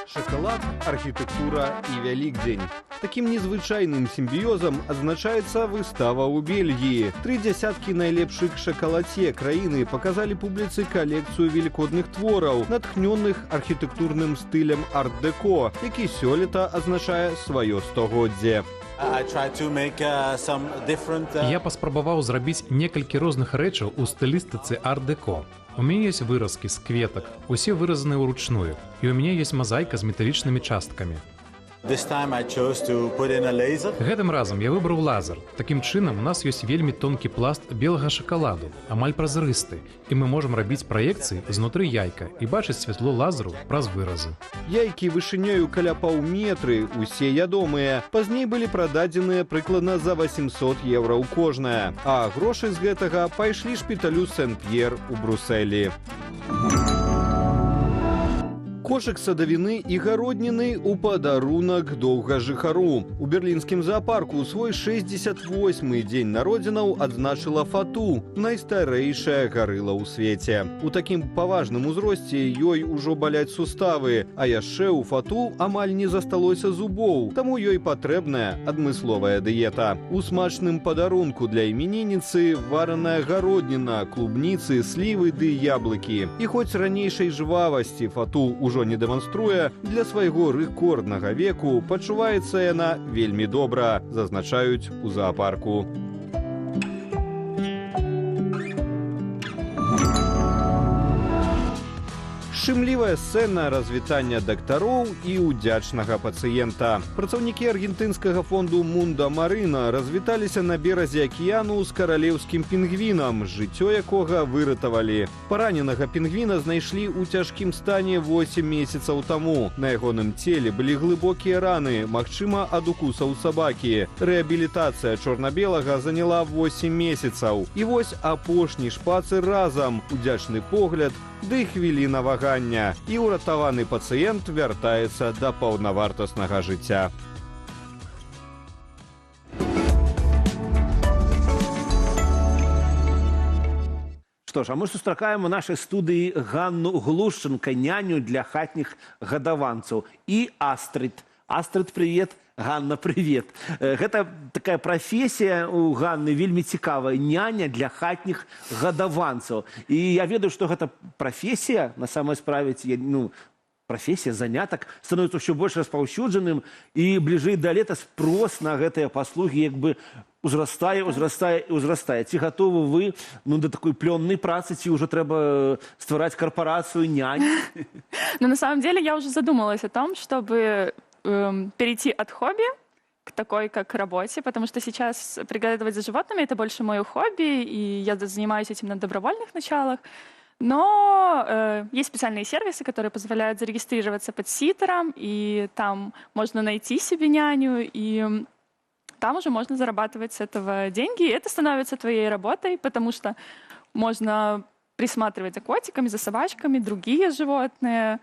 Шоколад, архітектура і Вялікдзень. Таким незвычайным сімбіёзам адзначаецца выстава ў Бельгіі. 3 дзясяткі найлепшых шакаладзе краіны паказалі публіцы калекцыю велікодных твораў, натхнёных архітэктурным стылем арт-дэко, які сёлета азначае сваё 100-годдзе. Я паспрабаваў зрабіць некалькі розных рэчаў у стылістыцы арт-дэко. У мяне ёсць выразкі з кветак, усе выразаныя ўручную, і у мяне ёсць мазаіка з металічнымі часткамі. Гэтым разам я выбраў лазер. Такім чынам, у нас ёсць вельмі тонкі пласт белага шакаладу, амаль празрысты, і мы можам рабіць праекцыі знутры яйка і бачыць святло лазеру праз выразы. Яйкі вышынёю каля паўметры, усе ядомыя. Пазней былі прададзеныя прыкладна за 800 евра ў кожная. А грошы з гэтага пайшлі шпіталю Сен-П'ер у Брусэлі. Кошык садавіны і гародніны ў падарунак доўгажыхару. У берлінскім зоапарку свой 68-й дзень народзінаў адзначыла Фату, найстарэйшая гарыла ў свеце. У такім паважным узросце ёй ужо баляць суставы, а яшчэ ў Фату амаль не засталося зубоў, таму ёй патрэбная адмысловая дыета. У смачным падарунку для імянініцы вараная гародніна, клубніцы, слівы ды яблыкі. І хоць ранейшай жвавасці Фату ўжо не дэманструе, для свайго рэкорднага веку пачуваецца яна вельмі добра, зазначаюць у зоапарку. Шчымлівая сцэна развітання дактароў і удзячнага пацыента. Працаўнікі аргентынскага фонду Мунда Марына развіталіся на беразе акіяну з каралеўскім пінгвінам, жыццё якога выратавалі. Параненага пінгвіна знайшлі ў цяжкім стане 8 месяцаў таму. На ягоным целе былі глыбокія раны, магчыма, ад укусаў сабакі. Рэабілітацыя чорна-белага заняла 8 месяцаў. І вось апошні шпацыр разам, удзячны погляд, ды хвіліна вагання, і ўратаваны пацыент вяртаецца да паўнавартаснага жыцця. Што ж, а мы сустракаем у нашай студыі Ганну Глушченка, няню для хатніх гадаванцаў, і Астрыд. Астрыд, привет. Ганна, привет. Гэта такая прафесія у Ганны вельмі цікавая, няня для хатніх гадаванцаў. І я ведаю, што гэта прафесія, на самой справе, прафесія, занятак становіцца ўсё больш распаўсюджаным, і бліжэй да лета спрос на гэтыя паслугі як бы узрастае. Ці гатовы вы да такой плённай працы, ці ўжо трэба ствараць карпорацыю нянь? Ну, на самом деле, я уже задумалась о том, чтобы перейти от хобби к такой, как работе, потому что сейчас приглядывать за животными — это больше мое хобби, и я занимаюсь этим на добровольных началах. Но есть специальные сервисы, которые позволяют зарегистрироваться пэт-ситером, и там можно найти себе няню, и там уже можно зарабатывать с этого деньги. И это становится твоей работой, потому что можно присматривать за котиками, за собачками, другие животные.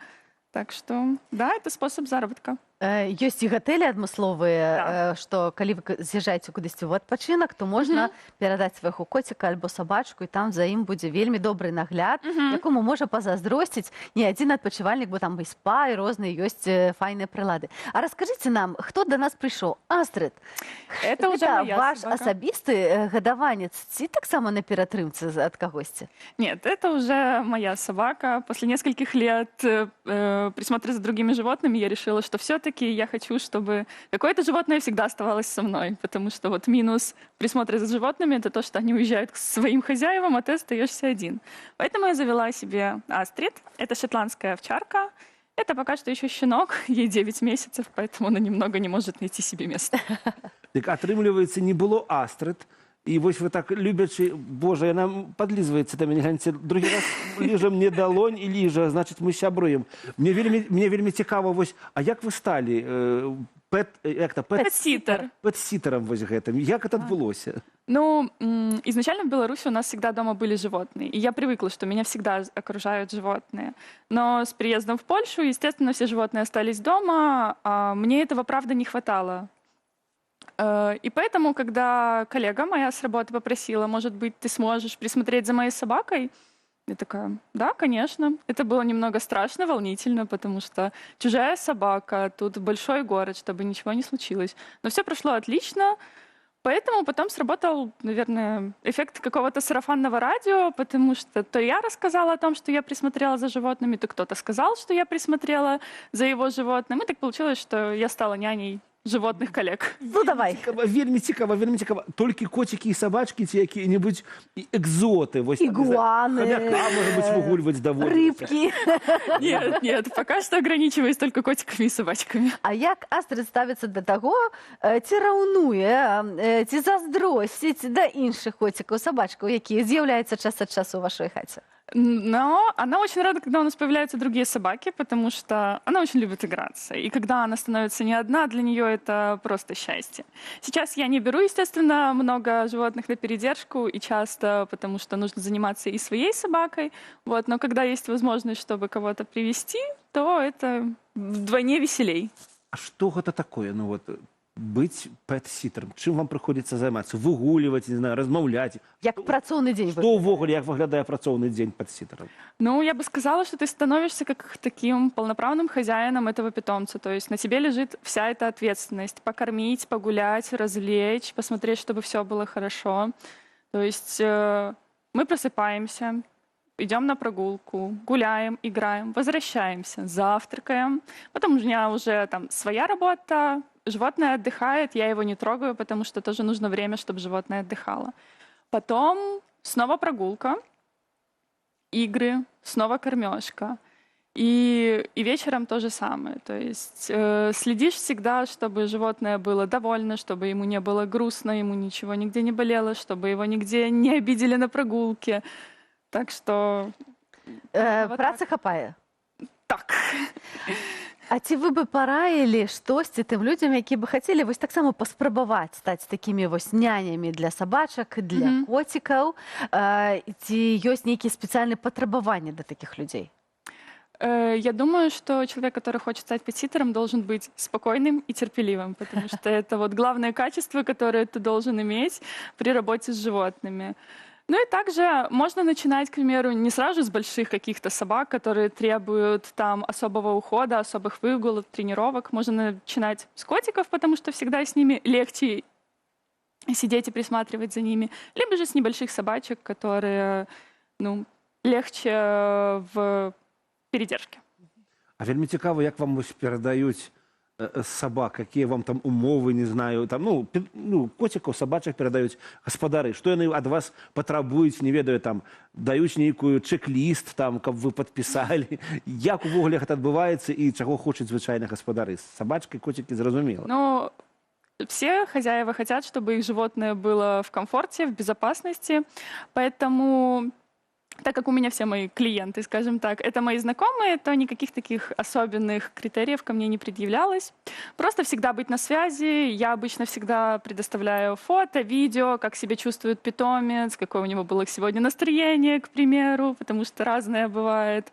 Так что, да, это способ заработка. Ёсць і гатэлі адмысловыя, што калі вы з'язджаеце кудысьці ў адпачынак, то можна перадаць свайго коціка альбо сабачку, і там за ім будзе вельмі добры нагляд, якому можа пазайздросціць не адзін адпачывальнік, бо там і спа, і розныя ёсць файныя прылады. А раскажыце нам, хто да нас прыйшоў? Астрыд, это ваш асабісты гадаванец, ці таксама на ператрымцы ад кагосьці? Нет, это уже моя собака. После нескольких лет присмотра за другими животными я решила, что все-таки я хочу, чтобы какое-то животное всегда оставалось со мной, потому что вот минус присмотра за животными — это то, что они уезжают к своим хозяевам, а ты остаешься один. Поэтому я завела себе Астрид. Это шотландская овчарка. Это пока что еще щенок, ей 9 месяцев, поэтому она немного не может найти себе место. Так атрымліваецца, не было Астрид, і вось вы так любячы, божа, яна подлізваецца да мяне, гляньце, другі раз ліжа мне далонь і ліжа, значыць, мы сябруем. Мне вельмі цікава, вось, а як вы сталі пэт-сітерам вось гэтым? Як это адбылося? Ну, изначально в Беларуси у нас всегда дома были животные, и я привыкла, что меня всегда окружают животные. Но с приездом в Польшу, естественно, все животные остались дома, а мне этого, правда, не хватало. И поэтому, когда коллега моя с работы попросила, может быть, ты сможешь присмотреть за моей собакой, я такая, да, конечно. Это было немного страшно, волнительно, потому что чужая собака, тут большой город, чтобы ничего не случилось. Но все прошло отлично, поэтому потом сработал, наверное, эффект какого-то сарафанного радио, потому что то я рассказала о том, что я присмотрела за животными, то кто-то сказал, что я присмотрела за его животным. И так получилось, что я стала няней животных коллег. Ну, давай. Вельмі цікава. Толькі коцікі і сабачкі ці якія-небудзь экзоты. Игуаны. Хомяка, может быть, выгуливать довольно. Рыбки. Нет, пока что ограничиваюсь только котиками и собачками. А як Астрид ставіцца да таго, ці раўнуе, ці заздросціць да іншых коцікаў, сабачкаў, якія з'яўляюцца час ад часу ў вашай хаце? Но она очень рада, когда у нас появляются другие собаки, потому что она очень любит играться. И когда она становится не одна, для нее это просто счастье. Сейчас я не беру, естественно, много животных на передержку, и часто, потому что нужно заниматься и своей собакой. Вот. Но когда есть возможность, чтобы кого-то привести, то это вдвойне веселей. А что это такое? Ну вот, быть пэт-сітером? Чым вам прыходзіцца займацца? Выгуливать, не знаю, размаўляць? Як працоўны дзень? Што ўвогуле, як выглядае працоўны дзень пэт-сітером? Ну, я бы сказала, что ты становишься как таким полноправным хозяином этого питомца. То есть на тебе лежит вся эта ответственность. Покормить, погулять, развлечь, посмотреть, чтобы все было хорошо. То есть мы просыпаемся, идем на прогулку, гуляем, играем, возвращаемся, завтракаем. Потом у меня уже там своя работа, животное отдыхает, я его не трогаю, потому что тоже нужно время, чтобы животное отдыхало. Потом снова прогулка, игры, снова кормежка. И вечером то же самое. То есть следишь всегда, чтобы животное было довольно, чтобы ему не было грустно, ему ничего нигде не болело, чтобы его нигде не обидели на прогулке. Так что... Працы хапае? Так. А ці вы бы параілі штосьці тым людзям, які бы хацелі вось таксама паспрабаваць стаць такімі вось нянямі для сабачак, для коцікаў? Ці ёсць нейкія спецыяльныя патрабаванні да такіх людзей? Я думаю, что человек, который хочет стать петситером, должен быть спокойным и терпеливым, потому что это вот главное качество, которое ты должен иметь при работе с животными. Ну и также можно начинать, к примеру, не сразу с больших каких-то собак, которые требуют там особого ухода, особых выгулов, тренировок. Можно начинать с котиков, потому что всегда с ними легче сидеть и присматривать за ними. Либо же с небольших собачек, которые, ну, легче в передержке. А вельмі цікаво, як вам ось перадаюць собак, какие вам там умовы, не знаю, там, котиков, собачек передаюць гаспадары, што яны ад вас патрабуюць, не ведаю, там, даюць нейкую чек-ліст, там, каб вы падпісалі. Як увогуле гэта адбываецца і чаго хочуць звычайна гаспадары? Собачки, котики, зразумела. Ну, все хозяева хотят, чтобы их животное было в комфорте, в безопасности, поэтому... Так как у меня все мои клиенты, скажем так, это мои знакомые, то никаких таких особенных критериев ко мне не предъявлялось. Просто всегда быть на связи. Я обычно всегда предоставляю фото, видео, как себя чувствует питомец, какое у него было сегодня настроение, к примеру, потому что разное бывает.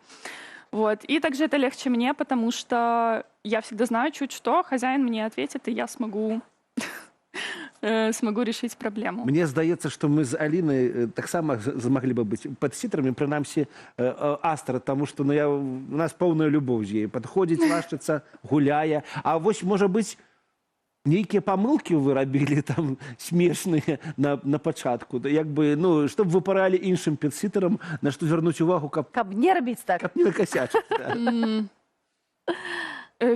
Вот. И также это легче мне, потому что я всегда знаю чуть что, хозяин мне ответит, и я смогу решить проблему. Мне здаецца, што мы з Алінай таксама змаглі бы быць падсітерамі, прынамсі Астра, таму што у нас поўная любоў з яе. Падходзіць, лашчыцца, гуляе. А вось, можа быць, нейкія памылкі вы рабілі там смешныя на пачатку. Як бы, ну, што б вы паралі іншым петсітерам, на што звярнуць увагу, каб не рабіць так. Каб не накосячыць.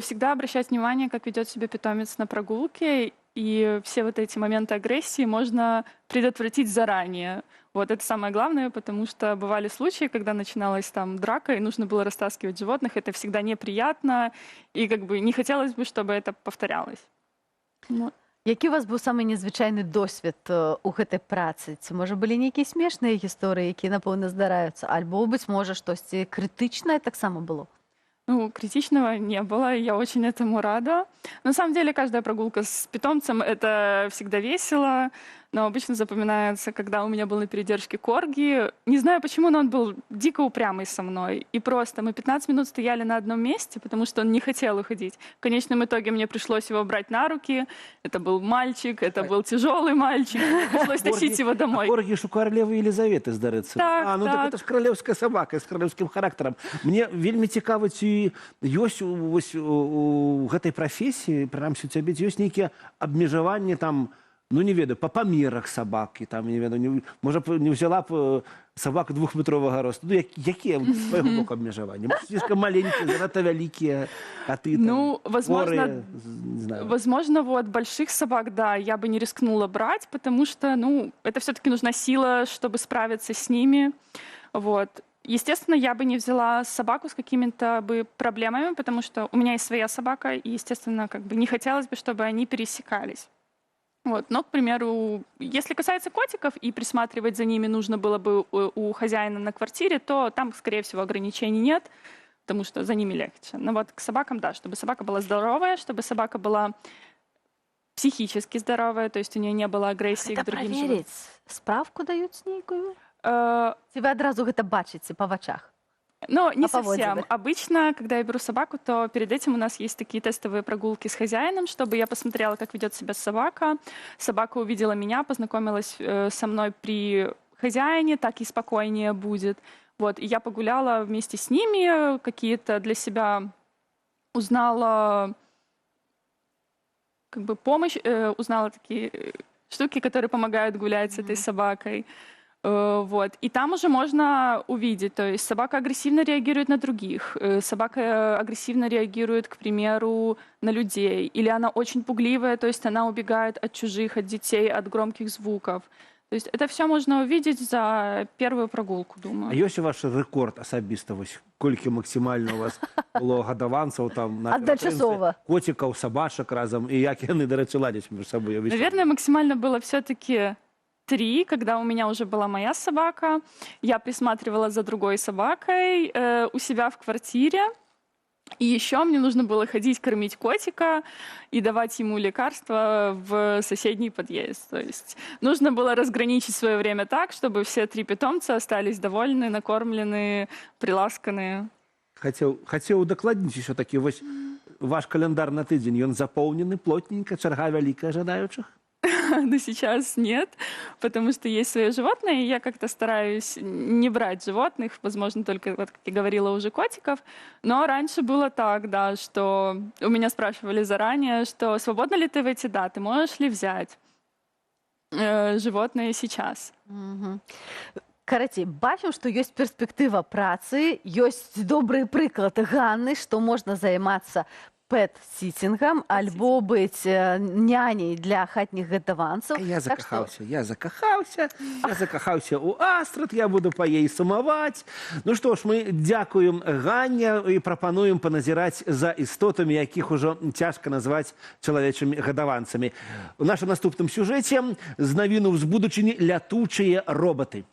Всегда обращать внимание, как ведет себя питомец на прогулке, и все вот эти моменты агрессии можно предотвратить заранее. Вот это самое главное, потому что бывали случаи, когда начиналась там драка, и нужно было растаскивать животных. Это всегда неприятно, и как бы не хотелось бы, чтобы это повторялось. Ну. Які у вас быў самы незвычайны досвед у гэтай працы? Ці, можа, былі нейкія смешныя гісторыі, якія, напэўна, здараюцца? Альбо, быць можа, штосьці крытычнае таксама было? Ну, критичного не было, я очень этому рада. На самом деле, каждая прогулка с питомцем — это всегда весело, но обычно запоминается, когда у меня был на передержке корги. Не знаю почему, но он был дико упрямый со мной. И просто мы 15 минут стояли на одном месте, потому что он не хотел уходить. В конечном итоге мне пришлось его брать на руки. Это был мальчик, это был тяжелый мальчик. Пришлось тащить его домой. Корги ж у королевы Елизаветы, здаецца. Так, ну так это ж королевская собака з королевским характером. Мне вельмі цікава, ці ёсць у гэтай прафесіі, прынамсі у цябе, ёсць нейкія абмежаванні там, ну, не ведаю, по памерах собаки, там, не ведаю, можа б не взяла б собака двухметрового росту. Ну, якія з свайго боку абмежаванні? Слишком маленькие, занадто вялікія коты, ну, возможно, возможно, вот больших собак, да, я бы не рискнула брать, потому что, ну, это все-таки нужна сила, чтобы справиться с ними, вот. Естественно, я бы не взяла собаку с какими-то бы проблемами, потому что у меня есть своя собака, и, естественно, как бы не хотелось бы, чтобы они пересекались. Вот. Но, к примеру, если касается котиков и присматривать за ними нужно было бы у хозяина на квартире, то там, скорее всего, ограничений нет, потому что за ними легче. Но вот к собакам, да, чтобы собака была здоровая, чтобы собака была психически здоровая, то есть у нее не было агрессии к другим животным. Справку дают некую? Ці вы адразу гэта бачыце па вачах? Ну, не совсем. Обычно, когда я беру собаку, то перед этим у нас есть такие тестовые прогулки с хозяином, чтобы я посмотрела, как ведет себя собака. Собака увидела меня, познакомилась со мной при хозяине, так и спокойнее будет. Вот. И я погуляла вместе с ними, какие-то для себя узнала как бы помощь, узнала такие штуки, которые помогают гулять с этой собакой. Вот. И там уже можно увидеть, то есть собака агрессивно реагирует на других, собака агрессивно реагирует, к примеру, на людей, или она очень пугливая, то есть она убегает от чужих, от детей, от громких звуков. То есть это все можно увидеть за первую прогулку, думаю. А ёсць ваш рэкорд асабіста, вось колькі максімальна у вас было гадаванцаў там на котикаў, собачак разам, і як яны, дарэчы, ладзяць між сабой? Наверное, максимально было все-таки 3, когда у меня уже была моя собака. Я присматривала за другой собакой у себя в квартире. И еще мне нужно было ходить кормить котика и давать ему лекарства в соседний подъезд. То есть нужно было разграничить свое время так, чтобы все 3 питомца остались довольны, накормлены, приласканы. Хацеў удакладніць еще такі вось ваш календар на тыдзень, ён запоўнены плотненько, чарга вялікая жадаючых? Но сейчас нет, потому что есть свои животные, и я как-то стараюсь не брать животных, возможно, только, вот, как я говорила, уже котиков. Но раньше было так, да, что у меня спрашивали заранее, что свободна ли ты в эти даты, можешь ли взять животное сейчас. Карацей, бачым, што ёсць перспектыва працы, ёсць добры прыклад Ганны, што можна займацца пэт-сітингам, альбо быць няней для хатніх гадаванцаў. Я закахаўся ў Астрад, я буду па ей сумаваць. Ну што ж, мы дзякуем Ганне і прапануем паназіраць за істотамі, якіх ужо цяжка назваць чалавечымі гадаванцамі. У нашым наступным сюжэце з навіну з будучыні лятучыя робаты.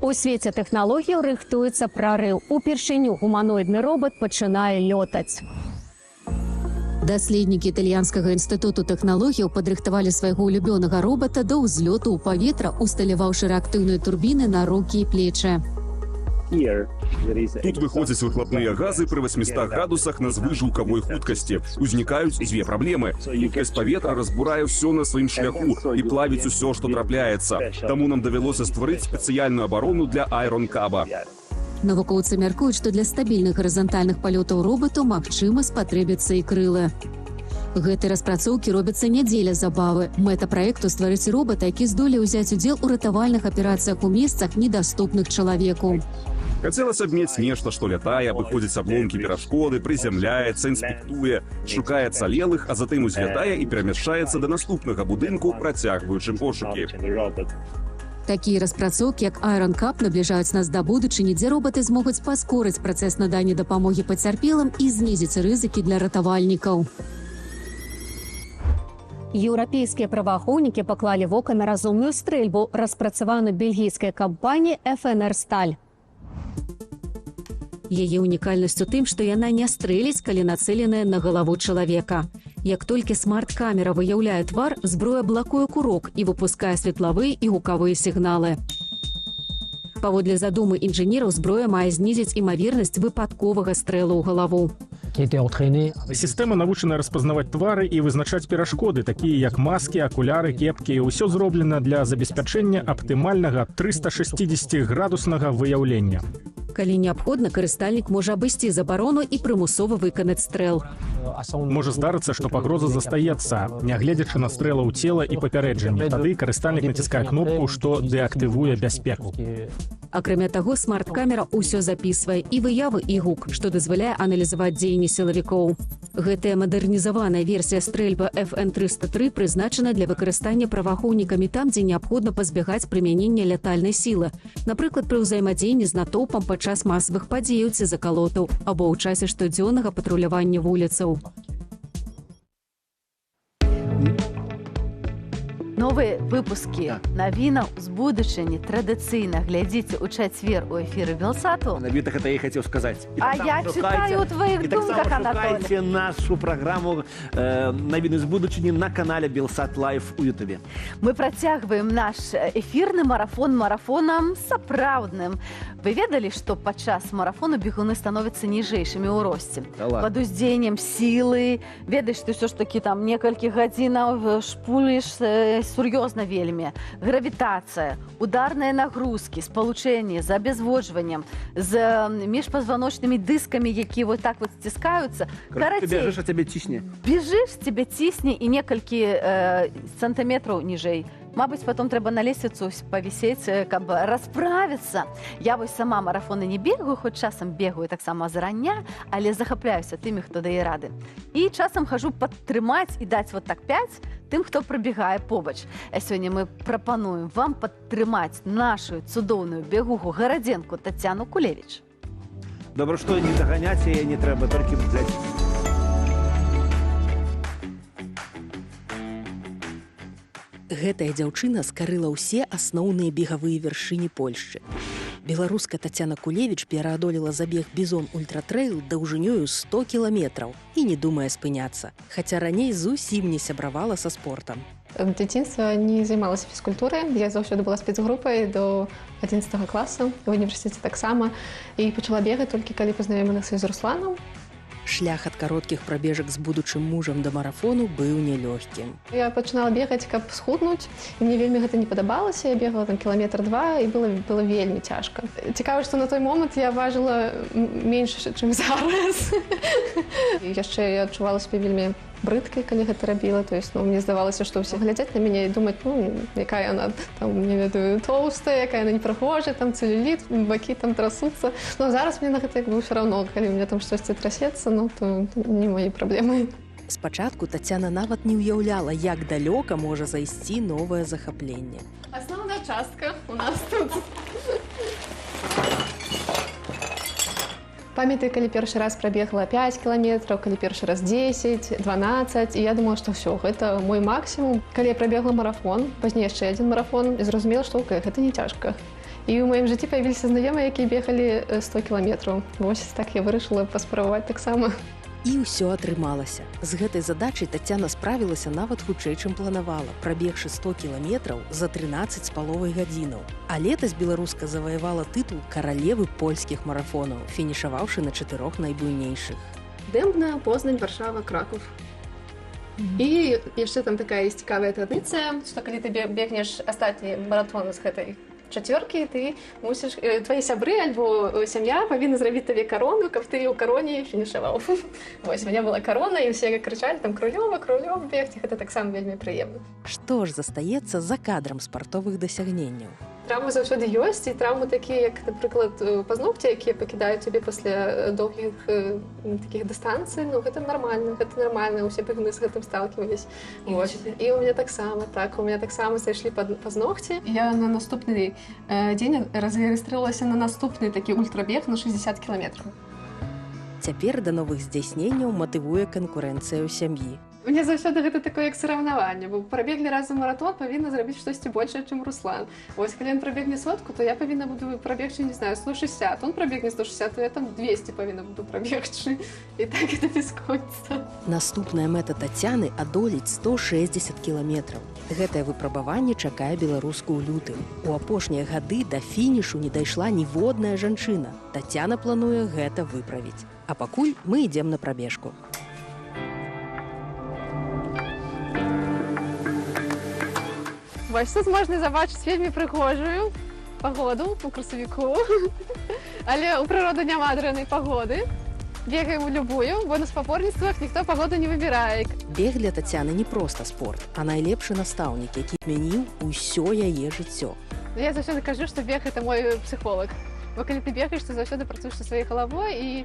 У свеце тэхналогіяў рыхтуецца прарыў. Упершыню гуманоідны робот пачынае лётаць. Даследнікі італьянскага інстытуту тэхналогіяў падрыхтавалі свайго улюбёнага робота да ўзлёту ў паветра, усталяваўшы рэактыўныя турбіны на рукі і плечы. Тут выходзяць выхлапныя газы пры 800 градусах на звыжгукавой хуткасці. Узнікаюць 2 праблемы. Хуткасць паветра разбурае ўсё на сваім шляху і плавіць усё, што трапляецца. Таму нам давялося стварыць спецыяльную абарону для аэронкаба. Навукоўцы мяркуюць, што для стабільных гарызантальных палётаў робату магчыма спатрэбяцца і крылы. Гэтай распрацоўкі робяцца не дзеля забавы. Мэта праекту стварыць робата, які здолее ўзяць удзел у ратавальных аперацыях у месцах, недаступных чалавеку. Хацелася б мець нешта, што лятае, абыходзіць абломкі перашкоды, прызямляецца, інспектуе, шукае цалелых, а затым узлятае і перамяшчаецца да наступнага будынку, працягваючы пошукі. Такія распрацоўкі, як аэронкаб, набліжаюць нас да будучыні, дзе робаты змогуць паскорыць працэс надання дапамогі пацярпелым і знізіць рызыкі для ратавальнікаў. Еўрапейскія праваахоўнікі паклалі вока на разумную стрэльбу, распрацаваную бельгійскай кампаніяй FNR Сталь. Яе унікальнасць у тым, што яна не стрэліць, калі нацэленая на галаву чалавека. Як толькі смарт-камера выяўляе твар, зброя блакуе курок і выпускае светлавыя і гукавыя сігналы. Паводле задумы інжынераў, зброя мае знізіць імавернасць выпадковага стрэлу ў галаву. Сістэма навучана распазнаваць твары і вызначаць перашкоды, такія як маскі, акуляры, кепкі. Усё зроблена для забеспячэння аптымальнага 360-градуснага выяўлення. Калі неабходна, карыстальнік можа абысці забарону і прымусова выканаць стрэл. Можа здарыцца, што пагроза застаецца, нягледзячы на стрэлы ў цела і папярэджанні. Тады карыстальнік націскае кнопку, што дэактывуе бяспеку. Акрамя таго, смарт-камера ўсё запісвае і выявы, і гук, што дазваляе аналізаваць дзеянні сілавікоў. Гэтая мадэрнізаваная версія стрэльбы FN-303 прызначана для выкарыстання праваахоўнікамі там, дзе неабходна пазбягаць прымянення лятальнай сілы. Напрыклад, пры ўзаемадзеянні з натоўпам падчас масавых падзеяў ці закалотаў або ў часе штодзённага патрулявання вуліцаў. Новыя выпускі навінаў з будучыні традыцыйна глядзіце ў чацвер у эфіры Белсату. Навітак это я хацеў сказаць. А я читаю ў твоих думках, Анатолий. Шукайце нашу праграму навіны з будучыні на канале Белсат Лайф у Ютубе. Мы працягваем наш эфірны марафон марафонам сапраўдным. Вы ведалі, што падчас марафону бегуны становяцца ніжэйшымі ў росце? Пад уздзеяннем сілы, ведаеш, ты ўсё ж такі там некалькі гадзінаў шпуліш сур'ёзна вельмі. Гравітацыя, ударныя нагрузкі, спалучэнне з абязводжваннем, з міжпазваночнымі дыскамі, якія вот так вот сціскаюцца. Ты бежыш, а цябе цісне. Бежыш, цябе цісне і некалькі сантыметраў ніжэй. Мабыць, потом трэба на лесвіцу павісець, каб расправіцца. Я вось сама марафоны не бегаю, хоць часам бегаю таксама зарання, але захапляюся тымі, хто дае рады. І часам хожу падтрымаць і даць вот так 5 тым, хто прабегае побач. А сёння мы прапануем вам падтрымаць нашу цудоўную бегуху гарадзенку Тацяну Кулевіч. Добра, што не даганяць яе не трэба, толькі взяць. Гэтая дзяўчына скарыла ўсе асноўныя бегавыя вяршыні Польшчы. Беларуска Тацяна Кулевіч пераадолела забег «Бізон Ультратрэйл» даўжынёю 100 кіламетраў і не думае спыняцца, хаця раней зусім не сябравала са спортам. В дзяцінства не займалася фізкультурай. Я заўсёды была спецгрупай до 11 класа, в універсітэце таксама. І пачала бегаць толькі калі пазнаёмілася з Русланам. Шлях ад кароткіх прабежак з будучым мужам да марафону быў нялёгкім. Я пачынала бегаць, каб схуднуць. І мне вельмі гэта не падабалася. Я бегала там кіламетр 2, і было вельмі цяжка. Цікава, што на той момант я важыла менш, чым зараз. І яшчэ я адчувала сябе вельмі брыдкай, калі гэта рабіла. То есть, мне здавалася, што ўсе глядзяць на мяне і думаць, якая яна там, не ведаю, тоўстая, якая яна непрыгожая, там цэлюліт, бакі там трасуцца. Но зараз мне на гэта як бы ўсё равно, калі у меня там штосьці трасецца, то не мои праблемы. Спачатку Тацяна нават не ўяўляла, як далёка можа зайсці новае захапленне. Асноўная частка у нас тут. Памятаю, калі першы раз прабегла 5 кіламетраў, калі першы раз 10, 12, і я думала, што ўсё, гэта мой максімум. Калі я прабегла марафон, пазней яшчэ адзін марафон, і зразумела, што гэта не цяжка. І ў маім жыцці паявіліся знаёмыя, якія бегалі 100 кіламетраў. Вось так я вырашыла паспрабаваць таксама. І ўсё атрымалася. З гэтай задачай Тацяна справілася нават хутчэй, чым планавала, прабегшы 100 кіламетраў за 13 з паловай гадзінаў. А летась беларуска заваявала тытул каралевы польскіх марафонаў, фінішаваўшы на 4 найбуйнейшых. Дэмбна, Познань, Варшава, Краков. І яшчэ там такая ёсць цікавая традыцыя, што калі ты бегнеш астатні марафон з гэтай чацвёркі, ты мусіш, твае сябры альбо сям'я павінны зрабіць табе карону, каб ты ў кароне фінішаваў. Вось, у мяне была карона, і ўсе крычалі там Крулёва, Крулёва бегці, гэта таксама вельмі прыемна. Што ж застаецца за кадрам спартовых дасягненняў? Траўмы заўсёды ёсць, і траўмы такія, як, напрыклад, пазногці, якія пакідаюць цябе пасля доўгіх такіх дыстанцый, гэта нармальна, усе бегуны з гэтым сталківаліся. І у мяне таксама зайшлі пазногці. Я на наступны дзень зарэгістравалася на наступны такі ультрабег на 60 кіламетраў. Цяпер да новых здзяйсненняў матывуе канкурэнцыя ў сям'і. Мне заўсёды гэта такое як сараўнаванне, бо прабеглі разам маратон, павінна зрабіць штосьці большае, чым Руслан. Вось калі ён прабегне 100, то я павінна буду прабегчы, не знаю, 160. Он прабегне 160, то я там 200 павінна буду прабегчы. І так гэта бясконца. Наступная мэта Тацяны адолець 160 кіламетраў. Гэтае выпрабаванне чакае беларуску ў лютым. У апошнія гады да фінішу не дайшла ніводная жанчына. Тацяна плануе гэта выправіць. А пакуль мы ідзем на прабежку. Вось тут можна забачыць вельмі прыгожую пагоду у красавіку. Але ў прыроды няма дрэннай пагоды. Бегаем у любую, бо на спаборніцтвах ніхто пагоду не выбірае. Бег для Тацяны не проста спорт, а найлепшы настаўнік, які змяніў усё яе жыццё. Я заўсёды кажу, што бег гэта мой псіхолог. Бо калі ты бегаеш, ты заўсёды працуеш са сваёй галавой і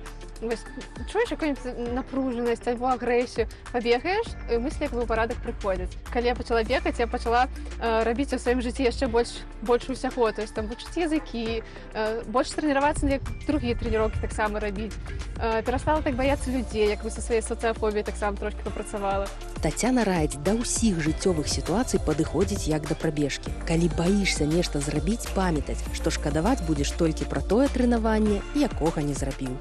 чуеш якую-нибудь напружанасць альбо агрэсію, пабегаеш, і мыслі як бы ў парадак прыходзяць. Калі я пачала бегаць, я пачала рабіць у сваім жыцці яшчэ больш усяго, то есть там вучыць языкі, больш трэніравацца, як другія трэніроўкі таксама рабіць. Перастала так баяцца людзей, як бы са сваёй сацыяфобіяй таксама трошкі папрацавала. Тацяна раіць да ўсіх жыццёвых сітуацый падыходзіць як да прабежкі. Калі баішся нешта зрабіць, памятаць, што шкадаваць будзеш толькі пра тое трэнаванне, якога не зрабіў.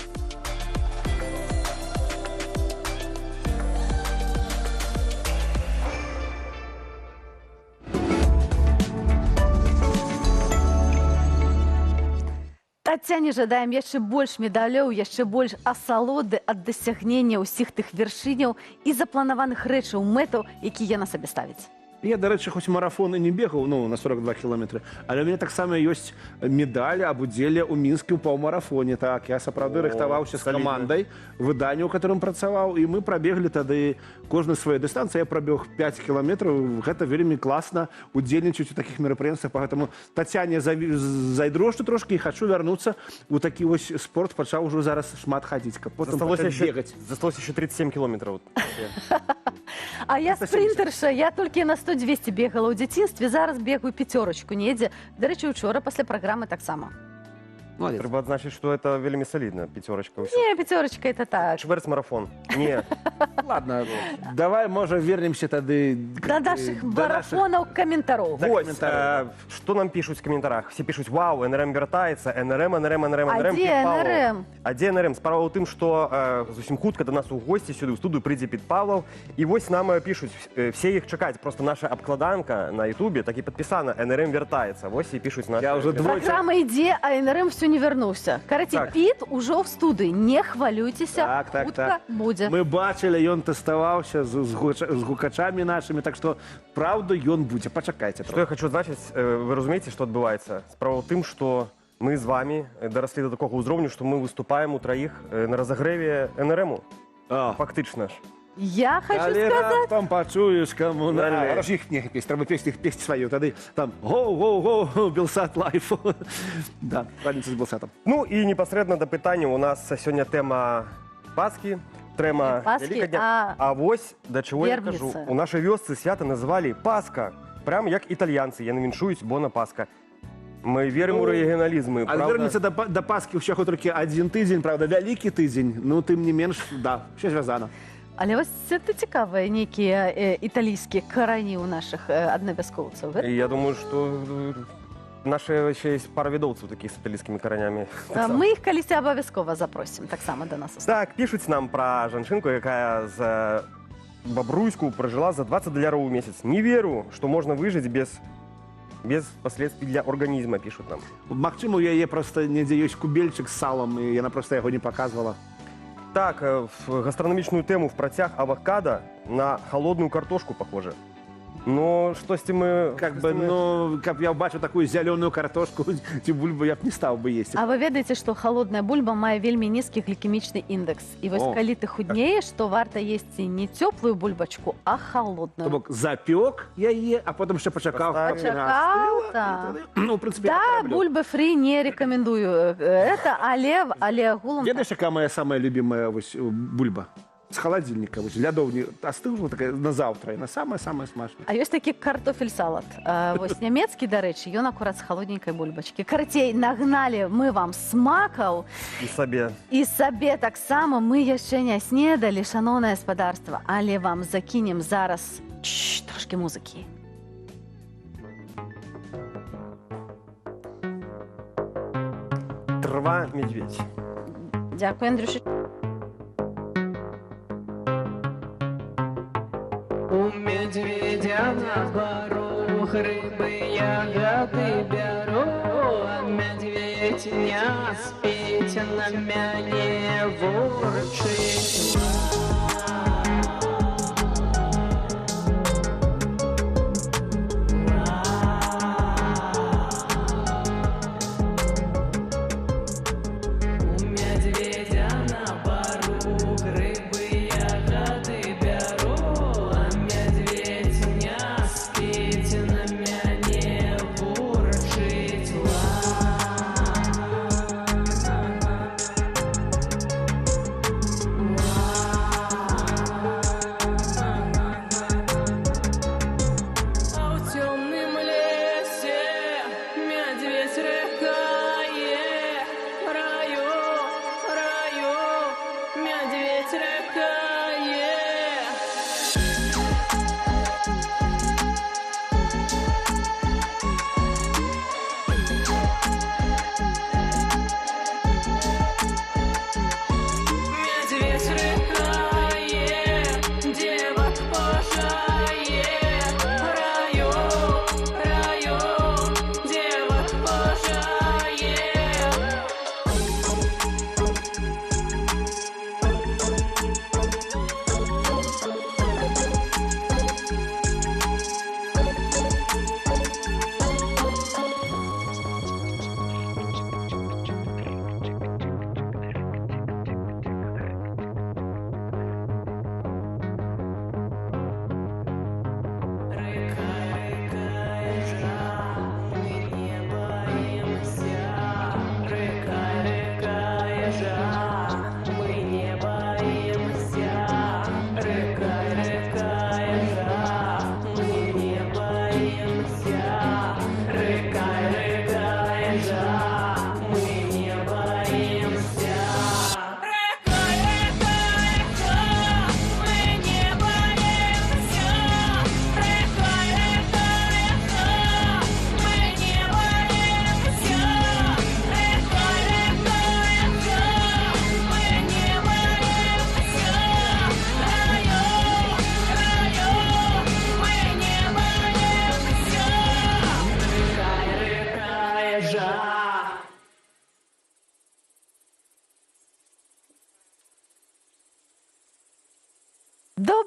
Тацяне жадаем яшчэ больш медалёў, яшчэ больш асалоды ад дасягнення ўсіх тых вяршыняў і запланаваных рэчаў, мэтаў, якія яна сабе ставіць. Я, до речі, хоч марафон і не бегав, на 42 кілометри, але у мене так само є медаль аб удзеле ў Мінскі ў паўмарафоне. Так, я сапраўды рыхтаваўся з камандай, выданні, у которым працаваў, і мы прабеглі тады кожную сваю дыстанцыю. Я прабег 5 кіламетраў. Гэта вельмі класна удзельнічаць у такіх мерапрыемствах. Поэтому Тацяне зайдрошчу трошки і хачу вярнуцца ў такі вось спорт. Пачаў ужо зараз шмат хадзіць, каб потым бегаць. Засталося еще 37 километров. А я спринтерша, я толькі на 100-200 бегала ў дзяцінстве, зараз бегаю 5 недзе. Дарэчы, учора пасля праграмы таксама. Молодец. Треба адзначыць, што это вельмі салідна, пяцёрачка. Не, пятерочка это так. Чвэрць-марафон. Не. Ладно, давай, можа, вернемся тады... До наших марафонов комментаров. Вось, што нам пішуць в каментарах? Все пішуць: вау, НРМ вяртаецца, НРМ. А дзе НРМ? А дзе НРМ? Справа ў тым, што зусім хутка да нас у госці сюды ў студыю прыйдзе Піт Павлаў. І вось нам пішуць, все іх чакаць. Просто наша абкладанка на Ютубе так і падпісана: НРМ вяртаецца. Вось і пішуць наши. Программа ідзе, а НРМ все не вернуўся. Караці, Так. Піт ужо в студыі. Не хвалюйцеся, хутка будзе. Мы бачылі, ён тэставаўся з гукачамі нашымі, так што, праўда, ён будзе. Пачакайце. Что я хочу значыць, вы разумееце, што адбываецца? Справа ў тым, што мы з вами дараслі до такого ўзроўню, што мы выступаем у траіх на разагрэве НРМу. Фактычна ж. Я хочу Але сказаць... раптам пачуеш камунальныя. Аж іх не песць, трэба песць сваю. Тады там гоу-гоу-гоу, Белсат лайф. Да, раніца з Белсатам. Ну і непасрэдна да пытання. У нас сёння тэма Пасхі, тэма Вялікадня. А вось да чаго я кажу. У нашай вёсцы свята назвалі Пасха. Прям як італьянцы, яны віншуюць Бона Пасха. Мы верым у рэгіяналізмы. А вернемся да Пасхі ўсяго толькі адзін тыдзень, правда, вялікі тыдзень. Ну, тым не менш, да, ўсё звязана. Але вось это цікавыя нейкія італійскія карані ў нашых аднавяскоўцаў. Я думаю, што наши еще есть пара відоўцаў такіх з італійскімі каранямі. Мы іх калісьці абавязкова запросім таксама да нас. Так, пішуць нам пра жанчынку, якая з Бабруйску пражыла за $20 ў месяц. Не веру, што можна выжыць без последствий для организма, пишут нам. Магчыма, у яе просто недзе ёсць кубельчик з салом, і яна просто яго не показывала. Так, в гастрономичную тему в працяг авокадо на холодную картошку похоже. Но штосьці мы... Как бы, ну, каб я бачу такую зялёную картошку ці бульбу, я б не стаў бы есці. А вы ведаеце, што холодная бульба мае вельмі нізкі глікемічны індэкс. І вось калі ты худнееш, то варта есці не цёплую бульбачку, а холодную. То бок запёк яе, а потым яшчэ пачакаў. Пачакаў, так. Ну, в принципе, да, бульбы фрі не рекомендую. Это, але агулам... Ведаеш, якая моя самая любимая вось бульба? З холодильника, вось, лядоўні астыла такая на заўтра, яна самая-самая смачная. А ёсць такі картофель-салат. Вось нямецкі, дарэчы, ён акурат з холодненькай бульбачкі. Карацей, нагналі мы вам смакаў. І сабе таксама мы яшчэ не снедалі, шаноўнае гаспадарства, але вам закінем зараз трошкі музыкі. Трава медведь. Дякую, Андрюша. У медведя на горох рыбы ягоды беру, а медведь не спить, на мяне ворчит.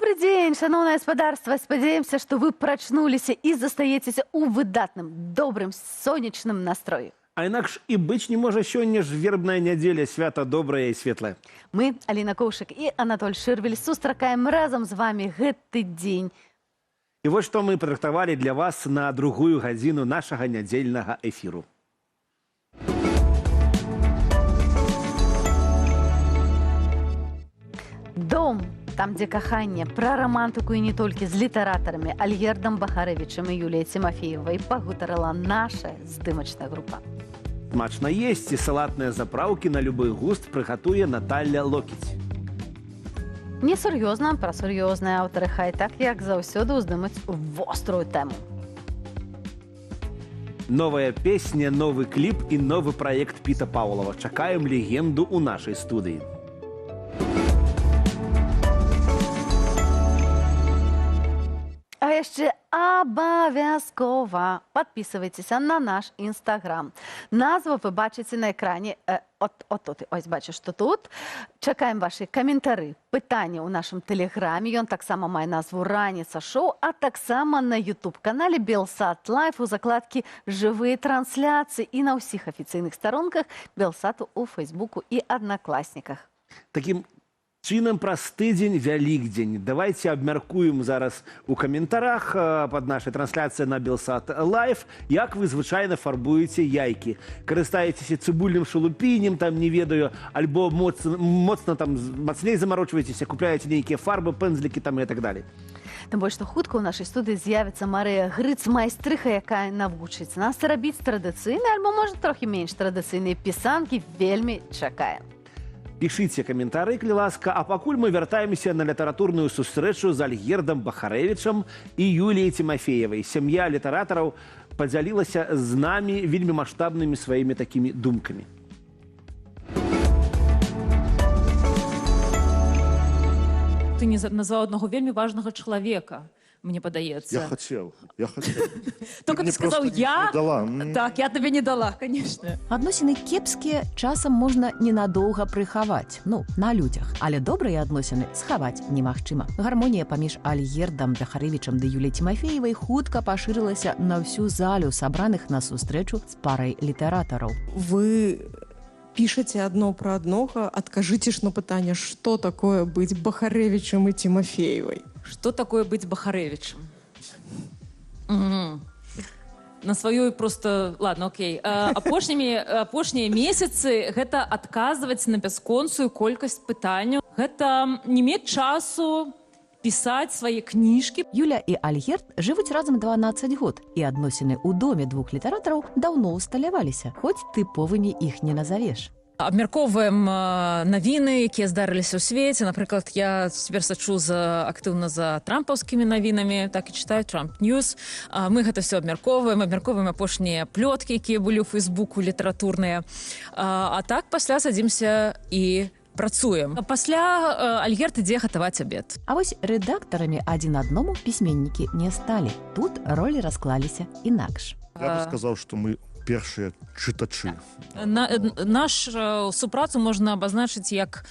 Добрый день, шановное господарство. Спадзяемся, что вы прачнуліся и застаецеся у выдатным, добрым, сонечным настрою. А інакш і быць не можа сёння ж вербная нядзеля, свята добрае і светлае. Мы, Алина Коушек и Анатоль Ширвель, сустракаем разом з вами гэты дзень. І вось што мы падрыхтавалі для вас на другую гадзіну нашага нядзельнага эфіру. Дом, там, дзе каханне, пра рамантыку і не толькі з літаратарамі Альгердам Бахарэвічам і Юліяй Цімафеевай пагутарыла наша здымачная група. Смачна есці, салатныя запраўкі на любы густ прыгатуе Наталля Локіць. Несур'ёзна, пра сур'ёзныя аўтары хай так, як заўсёды ўздымуць вострую тэму. Новая песня, новы кліп і новы праект Піта Паўлава. Чакаем легенду ў нашай студыі. А яшчэ абавязкова подписывайтеся на наш Инстаграм. Назву вы бачыце на экране. Тут, ось бачу, што тут. Чакаем ваши каментары, пытанні ў нашым тэлеграме. Ён таксама мае назву «Раніца шоу», а таксама на YouTube-канале Белсат Лайф у закладкі «Жывыя трансляцыі» і на ўсіх афіцыйных старонках Белсату у Фейсбуку і Аднакласніках. Такім чынам праз тыдзень Вялікдзень. Давайте абмяркуем зараз у каментарах пад нашай трансляцыяй на Белсат Лайф, як вы звычайна фарбуеце яйкі. Карыстаецеся цыбульным шалупінем, там не ведаю, альбо моцна там мацней замарочваецеся, купляеце нейкія фарбы, пэнзлікі там і так далее. Тым больш, што хутка ў нашай студыі з'явіцца Марыя Грыц, майстрыха, якая навучыць нас рабіць традыцыйныя, альбо, можа, трохі менш традыцыйныя пісанкі. Вельмі чакаем. Пішыце каментары, калі ласка, а пакуль мы вяртаемся на літаратурную сустрэчу з Альгердам Бахарэвічам і Юліяй Цімафеевай. Сям'я літаратараў падзялілася з намі вельмі маштабнымі сваімі такімі думкамі. Ты не назваў аднаго вельмі важнага чалавека, мне падаецца. Я хотел. Только ты сказал «я». Так, я тебе не дала, конечно. Адносіны кепскія часам можна ненадоўга прыхаваць, на людзях. Але добрыя адносіны схаваць немагчыма. Гармонія паміж Альгердам Бахарэвічам ды Юліяй Цімафеевай хутка пашырылася на ўсю залю сабраных на сустрэчу з парай літаратараў. Вы пишете одно про одного, откажите ж на пытание, что такое быть Бахарэвічам и Тимофеевой. Что такое быть Бахарэвічам? На сваёй просто... Ладно, окей. Апошнія месяцы гэта адказваць на бясконцую колькасць пытанняў. Гэта не мець часу пісаць свае кніжкі. Юля і Альгерд жывуць разам 12 год, і адносіны ў доме двух літаратараў даўно ўсталяваліся, хоць тыповымі іх не назавеш. Абмяркоўваем навіны, якія здарыліся ў свеце. Напрыклад, я цяпер сачу актыўна за трампаўскімі навінамі, так і чытаю Trump News. Мы гэта все абмяркоўваем апошнія плёткі, якія былі ў Фейсбуку літаратурныя. А так пасля садзімся і працуем. Пасля Альгерд ідзе гатаваць абед. А вось рэдактарамі адзін адному пісьменнікі не сталі. Тут ролі расклаліся інакш. Я бы сказал, что мы першыя чытачы. Наш супрацу можна абазначыць як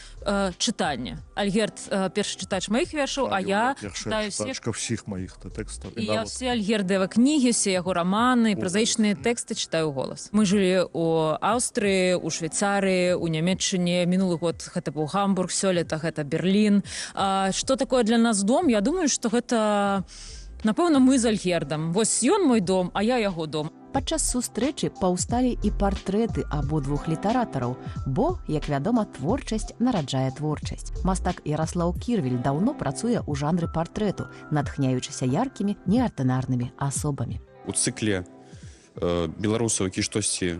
чытанне. Альгерд першы чытач маіх вершаў, а я чытаю ўсіх маіх тэкстаў. І я ўсе Альгердавы кнігі, усе яго раманы, празаічныя тэксты чытаю голас. Мы жылі ў Аўстрыі, у Швейцарыі, у Нямецчыне. Мінулы год гэта быў Гамбург, сёлета гэта Берлін. Што такое для нас дом? Я думаю, што гэта, напэўна, мы з Альгердам. Вось ён мой дом, а я яго дом. Падчас сустрэчы паўсталі і партрэты абодвух літаратараў, бо, як вядома, творчасць нараджае творчасць. Мастак Яраслаў Кірвель даўно працуе ў жанры партрэту, натхняючыся яркімі, неардынарнымі асобамі. У цыкле беларусаў, які штосьці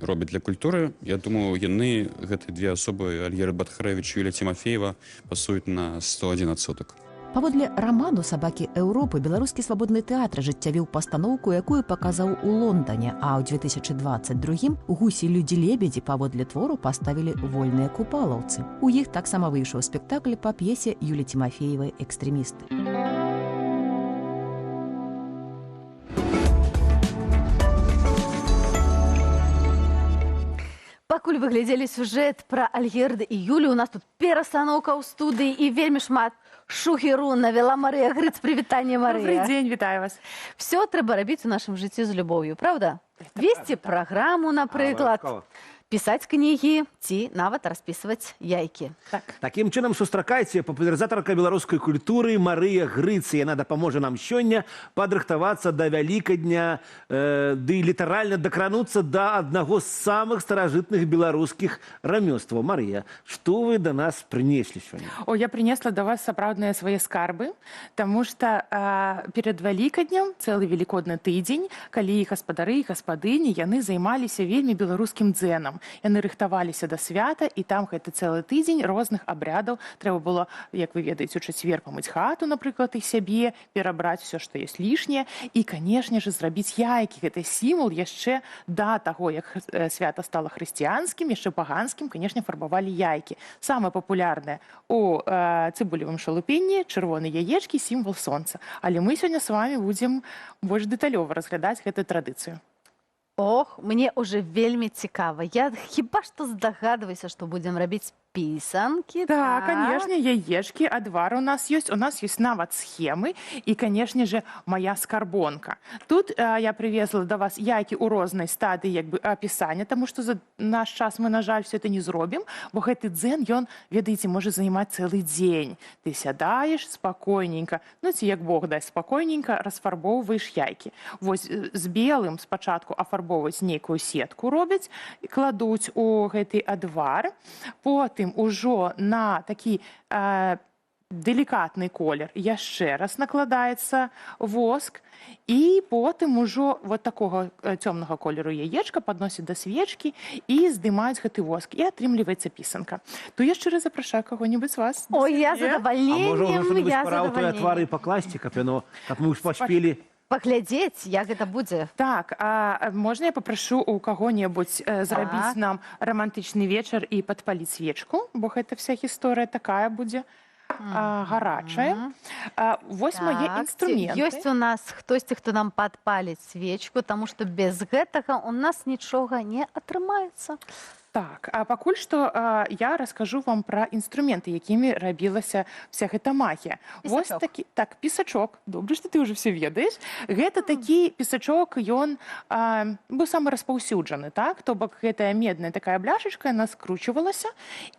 робяць для культуры, я думаю, яны, гэтыя две асобы, Альгерд Бахарэвіч і Юлія Цімафеева, пасуюць на 101%. Паводле раману «Сабакі Еўропы» беларускі свабодны тэатр ажыццявіў пастаноўку, якую паказаў у Лондане, а ў 2022 «Гусі-людзі-лебедзі» паводле твору паставілі «Вольныя купалаўцы». У іх таксама выйшаў спектакль па п'есе Юліі Цімафеевай «Экстрэмісты». Пакуль вы глядзелі сюжэт пра Альгерда і Юлю, у нас тут перастаноўка ў студыі і вельмі шмат шухеру навела Марыя Грыц. Прывітанне, Марыя. Добрый день, вітаю вас. Все трэба рабіць у нашым жыцці з любоўю, правда? Весці праграму, напрыклад, пісаць кнігі ці нават распісваць яйкі. Такім чынам сустракайце папулярызатарка беларускай культуры Марыя Грыц. Яна дапаможа нам сёння падрыхтавацца да Вялікадня, ды літаральна дакрануцца да аднаго з самых старажытных беларускіх рамёстваў. Марыя, што вы да нас прынеслі сёння? О, я принесла до вас сапраўдныя свае скарбы, тому что перед Вялікаднем, цэлы велікодны тыдзень, калі гаспадары і гаспадыні, яны займаліся вельмі беларускім дзэнам. Яны рыхтаваліся да свята, і там гэты цэлы тыдзень розных абрядаў. Трэба было, як вы ведаеце, у чацвер памыць хату, напрыклад, і сябе, перабраць все, што ёсць лішняе, і, канешне ж, зрабіць яйкі. Гэта сімвал яшчэ да таго, як свята стала хрысціянскім, яшчэ паганскім, канешне, фарбавалі яйкі. Самае папулярнае у цыбулевым шалупенні чырвоны яечкі, сімвал сонца. Але мы сёння з вами будзем больш дэталёва разглядаць гэтую традыцыю. Ох, мне уже вельмі цікава. Я хіба што здагадваюся, што будзем рабіць пісанкі. Да, конечно, яечки, адвар у нас есть нават схемы и, конечно же, моя скарбонка. Тут я привезла до вас яйки у рознай стадыі як бы апісання, тому что за наш час мы, на жаль, все это не зробім, бо гэты дзен, ён, ведаеце, можа займаць цэлы дзень. Ты сядаеш спакойненька, ну ці як Бог дай, спакойненька расфарбоўваеш яйкі. Вось з белым спачатку афарбоўваць нейкую сетку робяць, кладуць у гэты адвар, потым ужо на такі делікатны колер яшчэ раз накладаецца воск, і потым ужо вот такого цёмнага колеру яечка падносяць да свечкі і здымаюць гэты воск, і атрымліваецца пісанка. То яшчэ раз запрашаю каго-нибудь з вас. Ой, я задавальненнем, А можа, што-нибудь пара ў твае твары пакласці, каб мы ўж паспелі? Паглядзець, як гэта будзе. Так, а можна я папрашу у каго-небудзь зрабіць нам романтычны вечар і падпаліць свечку, бо гэта вся гісторыя такая будзе гарачая. Вось мае інструменты. Ёсць у нас хтосьці, хто нам падпаліць свечку, таму што без гэтага у нас нічога не атрымаецца. Так, а пакуль што я раскажу вам пра інструменты, якімі рабілася вся гэта магія. Вось такі, так, пісачок. Добра, што ты ўжо все ведаеш. Гэта такі пісачок, ён быў самы распаўсюджаны, так? То бок гэтая медная такая бляшачка, яна скручвалася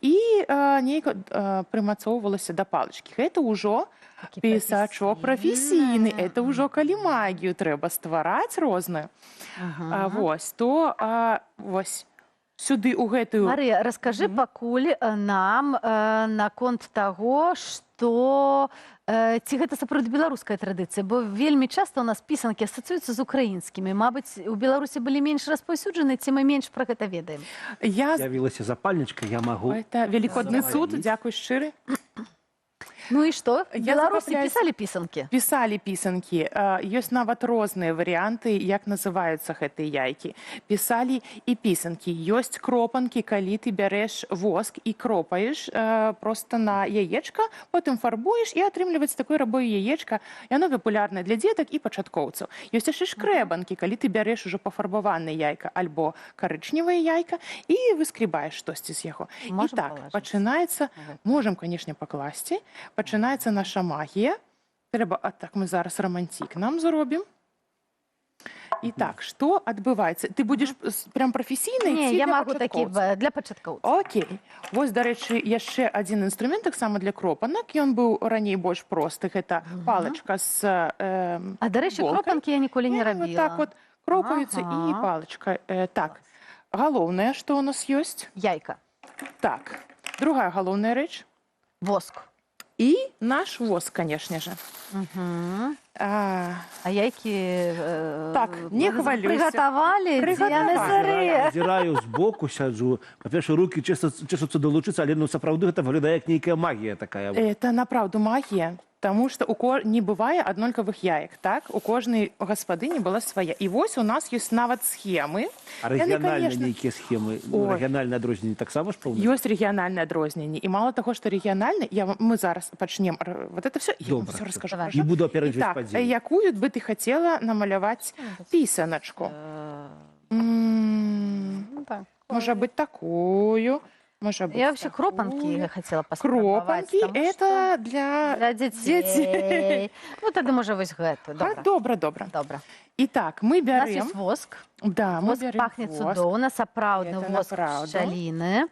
і нейк прымацоўвалася да палачкі. Гэта ўжо пісачок прафесійны. Это ўжо калі магію трэба ствараць розную. Вось, то вось сюды у гэтую... Марыя, раскажы пакуль нам наконт таго, што ці гэта сапраўды беларуская традыцыя, бо вельмі часта у нас пісанкі асацыююцца з украінскімі. Мабыць, у Беларусі былі менш распаўсюджаны, ці мы менш пра гэта ведаем? З'явілася запальнічка, я магу... Это велікодны цуд, дзякуй шчыры. Ну і што? Беларусы пісалі пісанкі? Пісалі пісанкі. Ёсць нават розныя варыянты, як называюцца гэтыя яйкі. Пісалі і пісанкі. Ёсць кропанкі, калі ты бярэш воск і кропаеш проста на яечка, потым фарбуеш і атрымліваецца такое рабое яечка. Яно папулярнае для дзетак і пачаткоўцаў. Ёсць яшчэ шкрэбанкі, калі ты бярэш ужо пафарбаванае яйка альбо карычневае яйка і выскребаеш штосьці з яго. І так, пачынаецца, можам, канешне, пакласці, пачынаецца наша магія. Трэба, так, мы зараз романтик нам зробім. І так, што адбываецца? Ты будзеш прям прафесійнай ці для пачаткоўцаў? Не, я магу такі для пачаткоўцаў. Окей. Вось, дарэчы, яшчэ адзін інструмент, таксама для кропанак. Ён быў раней больш просты. Гэта палачка з голкай. А, дарэчы, кропанкі я ніколі не рабіла. Так вот, кропаюцца і палачка. Так, галоўнае, што у нас ёсць? Яйка. Так. Другая галоўная рэч? Воск. І наш воск, конечно же. А яйкі так, не хвалюйся. Приготовали? Я азіраю збоку, сяджу. Па-перше, рукі чешуцца долучыцца, але сапраўды гэта выглядае як нейкая магія такая. Это направду магія. Тому что не бывае аднолькавых яек, так? У кожнай гаспадыні была свая. І вось у нас ёсць нават схемы. А рэгіянальныя нейкія схемы, рэгіянальнае адрозненне таксама ж пэўна? Ёсць рэгіянальнае адрозненне. І мало таго, што рэгіянальны, мы зараз пачнем вот это все, я вам все расскажу. Не буду апереджваць Итак, падзеі. якую бы ты хотела намаляваць пісаначку? Можа быць такую. Может быть, Я вообще такое. кропанки хотела попробовать. Кропанки это для детей. Ну, тогда може ось гэту. Добра. Добра. Итак, мы У нас берем... есть воск. Да, мы Воск берем пахнет воск. цудоўна, сапраўдны Это воск направду. пчаліны.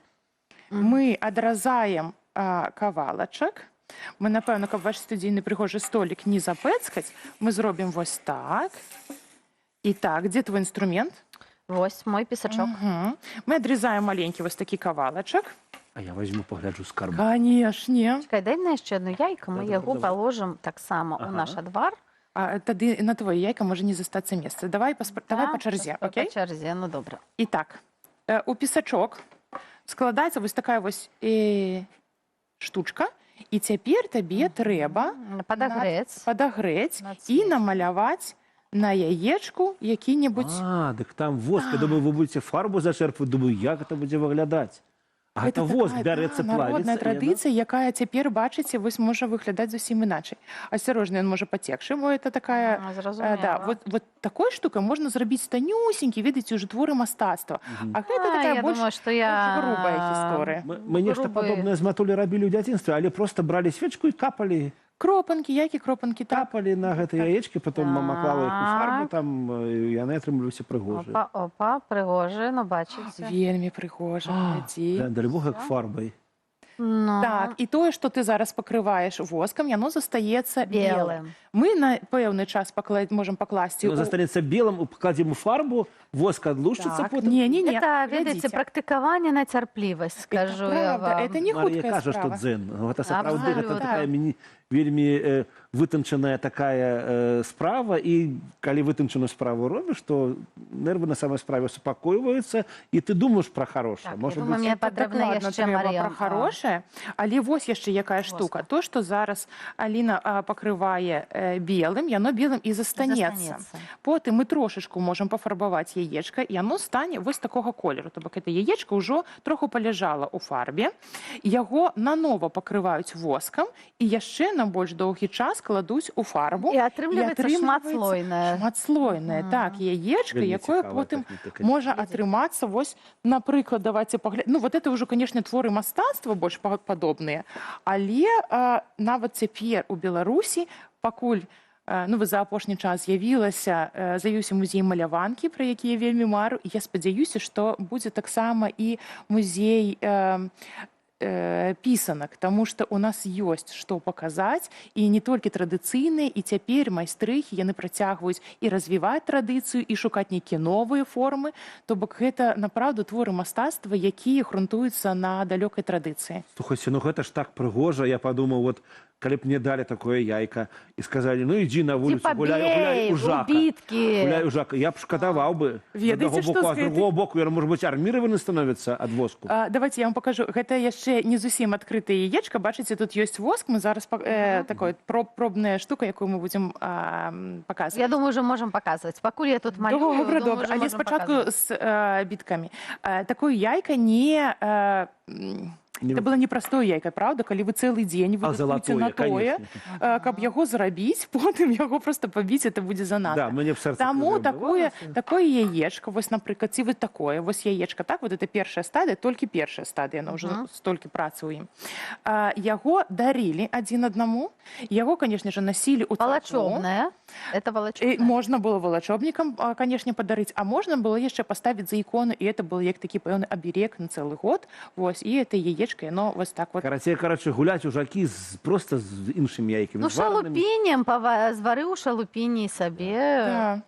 Мы адразаем кавалачак. Мы, напэўна, каб ваш студійны прыгожы столик не запэцкаць, мы зробім вось так. Итак, где твой инструмент? Вось мой пісачок. Мы адрезаем маленькі вось такі кавалачак. А я возьму, погляджу скарб. Канешне. Чакай, дай мне яшчэ одну яйку, мы яго паложым таксама ў наш адвар. Тады на твоє яйка може не застатися місце. Давай по черзі, окей? По черзі, ну добре. І так, у пісачок складається ось така ось штучка, і тепер тобі треба подогреть і намалювати на яєчку які-небудь... Так там воск. Я думаю, ви будете фарбу зачерпувати. Думаю, як це буде виглядати? А це воск береться, плавиться. Народна традиція, яка тепер, бачите, ось може виглядати зовсім іначе. Осторожно, він може потекши, бо це така... Вот такою штукою можна зробити тонюсінькі, видите, уже твори мистецтва. А це така більш груба історія. Ми нечто подобне з матулі робили у дитинстві, але просто брали свічку і капали. Кропанки, які кропанки? Капали на гэты яечкі, потом мама клала іх у фарбу, там, і яны атрымліваліся прыгожыя. Опа, прыгожыя, ну бачыце. Вельмі прыгожа, глядзі. Дай Бог, як фарбай. Так, і тое, што ты зараз пакрываеш воскам, яно застаецца белым. Мы на пэўны час можам пакласці... Яно застаецца белым, пакладзем у фарбу, воск адлушчыцца потым. Не. Это, видите, практыкаванне на цярплівасць, скажу я вам. Это не хуткая справа. Марія кажа, што дзен. Гэта сапраўды, гэта такая вельмі вытанчаная такая справа, і калі вытанчаную справу робіш, то нервы на самой справе супакойваюцца, і ты думаеш пра хорошае. Я думаю, мне патрэбна яшчэ, Марія. Пра хорошае, але вось яшчэ якая штука. То, што зараз Аліна пакрывае белым, яно белым і застанецца. Потым мы трошечку можам пафарбаваць яечка, і яно стане вось такога колеру. То бок, гэта яечка ўжо троху паляжала ў фарбе. Яго нанова пакрываюць воскам, і яшчэ на больш доўгі час кладуць у фарбу. І атрымліваецца шматслойнае. Шматслойнае, так, яечка, якое потым можа атрымацца, вось, напрыклад, давайте паглядзім. Ну, вот это ўжо, канешне, творы мастацтва больш падобныя, але нават цяпер у Беларусі, пакуль вы за апошні час з'явіўся музей маляванкі, пра які я вельмі мару, і я спадзяюся, што будзе таксама і музей пісанак, таму што у нас ёсць што паказаць, і не толькі традыцыйныя, і цяпер майстрыхі, яны працягваюць і развіваць традыцыю, і шукаць нейкія новыя формы, то бок гэта, направду, творы мастацтва, якія грунтуюцца на далёкай традыцыі. Слухайце, ну гэта ж так прыгожа, я подумаў, вот, калі б мне далі такое яйка і сказалі, ну ідзі на вуліцу, гуляй у жака. Гуляй у жака. Я б шкадаваў бы. Ведаеце, што з другого боку, ён, может быть, арміраваны становіцца ад воску. Давайте я вам покажу. Гэта яшчэ не зусім адкрытае яечка. Бачыце, тут ёсць воск. Мы зараз такая пробная штука, якую мы будзем паказваць. Я думаю, уже можем паказваць. Пакуль я тут малюю, добра. Але спачатку з біткамі. Такое яйка не... Это было непростое яйка, правда? Калі вы цэлы дзень выдаткуеце на тое, каб яго зрабіць, потым яго просто пабіць, это будзе занадта. Таму такое яечка, вось, напрыклад, ці вот такое, вось яечка, так, вот это першая стадыя, толькі першая стадыя, яна ўжо столькі працы ў ім. Яго дарылі адзін аднаму, яго, канешне же, насілі ў царкву. Валачобная. Это валачобная. Можна было валачобнікам, канешне, падарыць, а можна было яшчэ паставіць за ікону, і это был як такі пэўны аберег на цэлы год, вось, і это яечка, яно вось так вот. Карацей, гуляць у жакі просто з іншымі яйкамі. Ну, шалупінем, зварыў шалупіні сабе.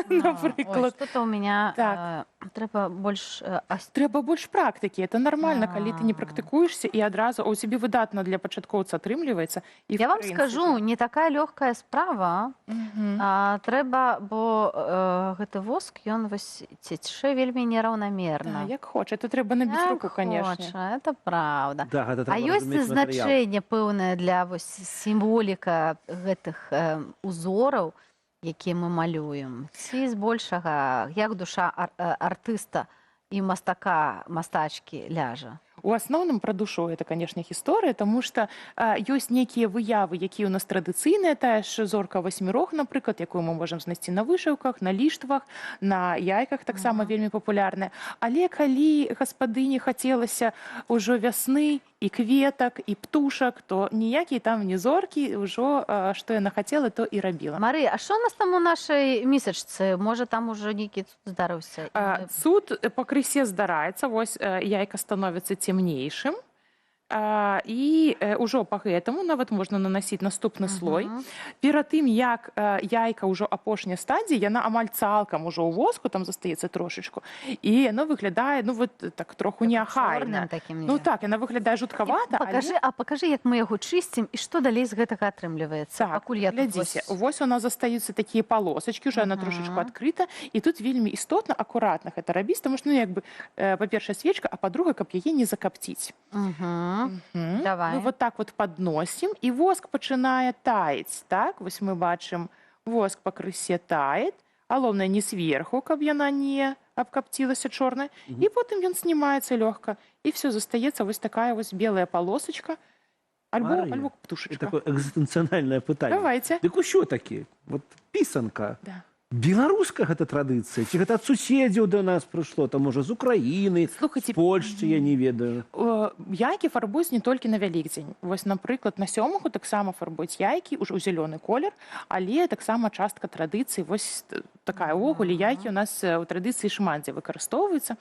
Напрыклад. Что-то у меня трэба больш... Трэба больш практыкі. Это нормально, калі ты не практыкуешься, і адразу у цябе выдатна для пачаткоўца атрымліваецца. Я вам скажу, не такая лёгкая справа. Трэба, бо гэты воск, ён цячэ вельмі нераўнамерна. Як хоча. Тут трэба набіць руку, канешне. Это правда. А ёсць значэнне пэўнае для сімволіка гэтых узораў, якія мы малюем. Ці збольшага, як душа артыста і мастака, мастачкі ляжа? У асноўным пра душу это, канешне, гісторыя, таму што ёсць нейкія выявы, якія ў нас традыцыйныя, тая ж зорка васьмірог, напрыклад, якую мы можам знайсці на вышыўках, на ліштвах, на яйках таксама вельмі папулярная. Але калі гаспадыні хацелася ўжо вясны і кветак, і птушак, то ніякія там не зоркі, ўжо што яна хацела, то і рабіла. Марыя, а што у нас там у нашай місачцы? Можа, там ужо нейкі цуд здарыўся? Цуд пакрысе здараецца, вось яйка становіцца цемнейшым, і ўжо па гэтаму нават можна нанасіць наступны слой. Перад тым, як яйка ўжо апошняя стадія, яна амаль цалкам ужо ў воску, там застаецца трошачку, і яно выглядае, ну, вот так троху неахайна. Ну так, яна выглядае жуткавата. Пакажы, як мы яго чысцім, і што далей з гэтага атрымліваецца? Пакуль я тут вось у нас застаюцца такія палосачкі, ўжо яна трошачку адкрыта, і тут вельмі істотна, акуратна гэта рабіць, таму што, ну, як бы, па-першае, свечка, а па-другае, каб яе не закапціць. Давай. Ну, вот так вот подносим, і воск пачынае таяць. Так, вось мы бачым, воск пакрысе тает, галоўнае не сверху, каб яна не абкапцілася чорная, і потым ён знімаецца лёгка, і все застаецца вось такая вось белая полосочка, альбо птушечка. Такое экзистенцыянальнае пытанне. Давайте. Дык усё такі, вот пісанка. Да. Беларуская гэта традыцыя, ці гэта ад суседзяў да нас прыйшло, там, можа, з Украіны, з Польшчы, я не ведаю. Яйкі фарбуюць не толькі на Вялікдзень. Вось, напрыклад, на сёмуху таксама фарбуюць яйкі, ўжо ў зялёны колер, але таксама частка традыцыі, вось такая ўвогуле, яйкі у нас у традыцыі шмат дзе выкарыстоўваюцца.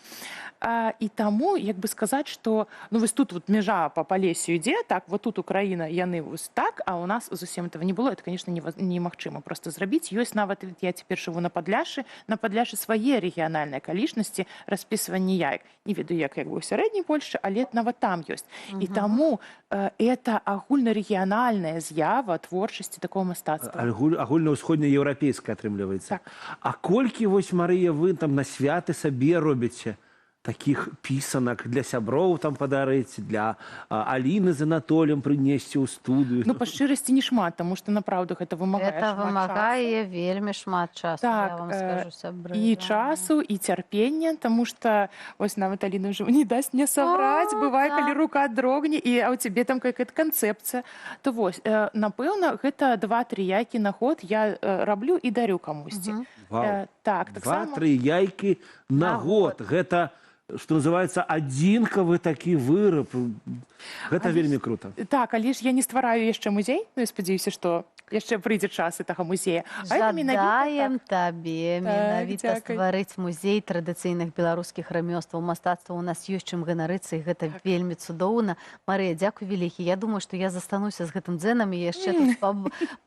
І таму, як бы сказаць, што, ну, вось тут вот межа па Палесю ідзе, так, вот тут Украіна, яны вось так, а у нас зусім этого не было, это, конечно, немагчыма просто зрабіць. Ёсць нават, я цяпер жыву на Падляшшы свае рэгіянальныя акалічнасці распісвання яек. Не ведаю, як бы ў сярэдняй Польшчы, але нават там ёсць. І таму это агульнарэгіянальная з'ява творчасці такого мастацтва. Агульна-ўсходнееўрапейская атрымліваецца. А колькі, вось, Марыя, вы там на святы сабе робіце таких пісанак для сяброў там падарыць, для Аліны з Анатолем прынесці ў студыю? Ну, па шчырасці не шмат, таму што, напраўду, гэта вымагае шмат часу. Гэта вымагае вельмі шмат часу, я вам скажу, сябры. І часу, і цярпення, таму што, вось нават Аліна ўжо не дасць мне сабраць, бывае, калі рука дрогне, і а ў цябе там какая-то канцэпцыя. То вось, напэўна, гэта 2-3 яйкі на год я раблю і дарю камусьці. Вау. Так, 2-3 яйкі на год. Гэта, што называецца, адзінкавы такі выраб. Гэта вельмі крута. Так, але ж я не ствараю яшчэ музей, ну, я спадзяюся, што яшчэ прыйдзе час гэтага музея. Жадаем табе менавіта стварыць музей традыцыйных беларускіх рамёстваў, мастацтва. У нас ёсць чым ганарыцца, і гэта вельмі цудоўна. Марыя, дзякуй вялікі. Я думаю, што я застануся з гэтым дзэнам і яшчэ тут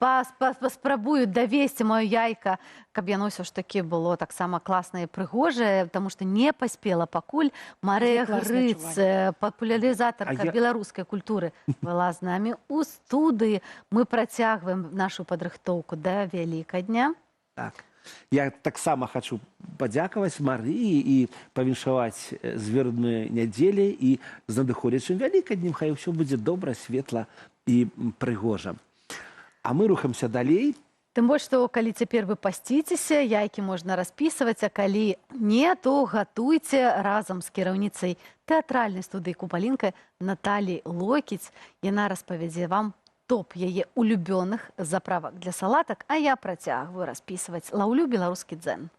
паспрабую давесці маё яйка, каб яно ўсё ж такі было таксама класнае і прыгожае, таму што не паспела пакуль. Марыя Грыц, папулярызатарка беларускай культуры, была з намі ў студыі. Мы працягваем нашу падрыхтоўку да Вялікадня. Так. Я таксама хачу падзякаваць Марыі і павіншаваць з вербнай нядзелі і з надыходзячым Вялікаднем. Хай ўсё будзе добра, светла і прыгожа. А мы рухаемся далей. Тым больш, што калі цяпер вы пасціцеся, яйкі можна распісваць, а калі не, то гатуйце разам з кіраўніцай тэатральнай студыі «Купалінка» Наталіяй Локіць. Яна распавядзе вам топ яе улюбёных заправак для салатак, а я працягваю распісваць. Лаўлю беларускі дзен.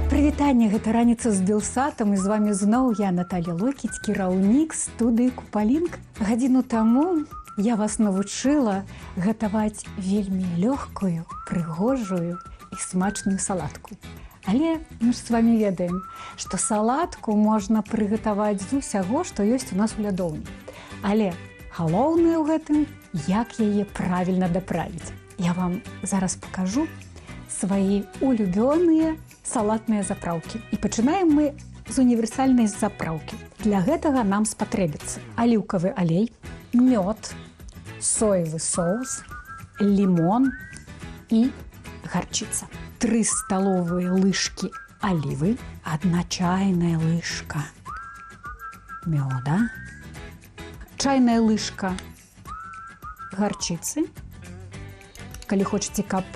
Прывітанне, гэта раніца з Белсатам, і з вамі зноў я, Наталія Локіць, кіраўнік студыі «Купалінка». Гадзіну таму я вас навучыла гатаваць вельмі лёгкую, прыгожую і смачную салатку. Але мы ж з вамі ведаем, што салатку можна прыгатаваць з усяго, што ёсць у нас у лядоўні. Але галоўнае ў гэтым, як яе правільна даправіць. Я вам зараз пакажу свае улюбёныя салатныя запраўкі. І пачынаем мы з універсальнай запраўкі. Для гэтага нам спатрэбіцца аліўкавы алей, мёд, соевы соус, лімон і гарчыца. 3 столовые ложки оливы, 1 чайная ложка мёда, чайная ложка гарчыцы. Калі хочаце, каб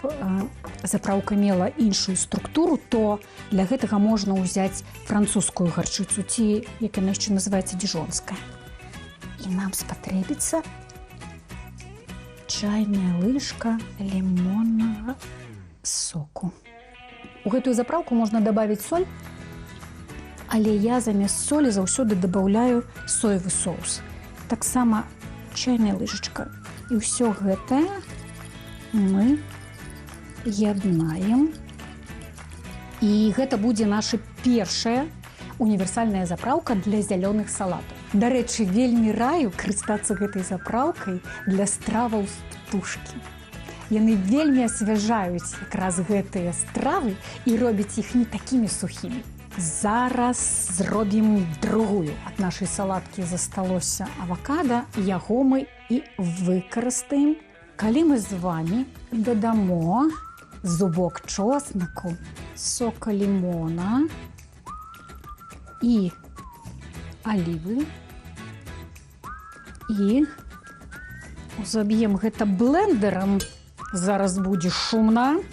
запраўка мела іншую структуру, то для гэтага можна ўзяць французскую гарчыцу, ці, як яна яшчэ называецца, дижонская. І нам спатрэбіцца чайная лыжка лімоннага соку. У гэтую запраўку можна дабавіць соль, але я замест солі заўсёды дабаўляю соевы соус. Таксама чайная лыжачка. І ўсё гэтае мы яднаем. І гэта будзе наша першая універсальная запраўка для зялёных салатаў. Дарэчы, вельмі раю карыстацца гэтай запраўкай для страваў з птушкі. Яны вельмі асвяжаюць якраз гэтыя стравы і робяць іх не такімі сухімі. Зараз зробім другую. Ад нашай салаткі засталося авакада, яго мы і выкарыстаем. Калі мы з вамі дадамо зубок чоснаку, сока лімона і алівы і узаб'ем гэта блендерам, зараз будзе шумна.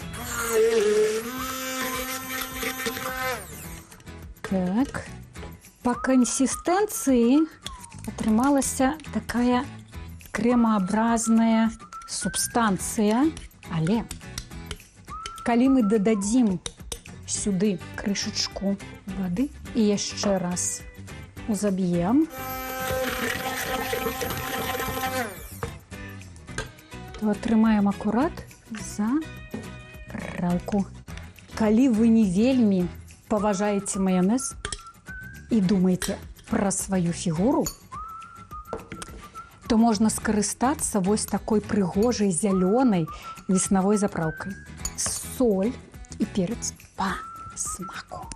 Так, по кансістэнцыі атрымалася такая кремаобразная субстанцыя, але калі мы дададзім сюды крышачку вады і яшчэ раз узаб'ем, то атрымаем акурат запраўку. Калі вы не вельмі паважаеце маёнез і думаеце пра сваю фігуру, то можна скарыстацца вось такой прыгожай зялёнай веснавой запраўкай. Соль і перец па смаку.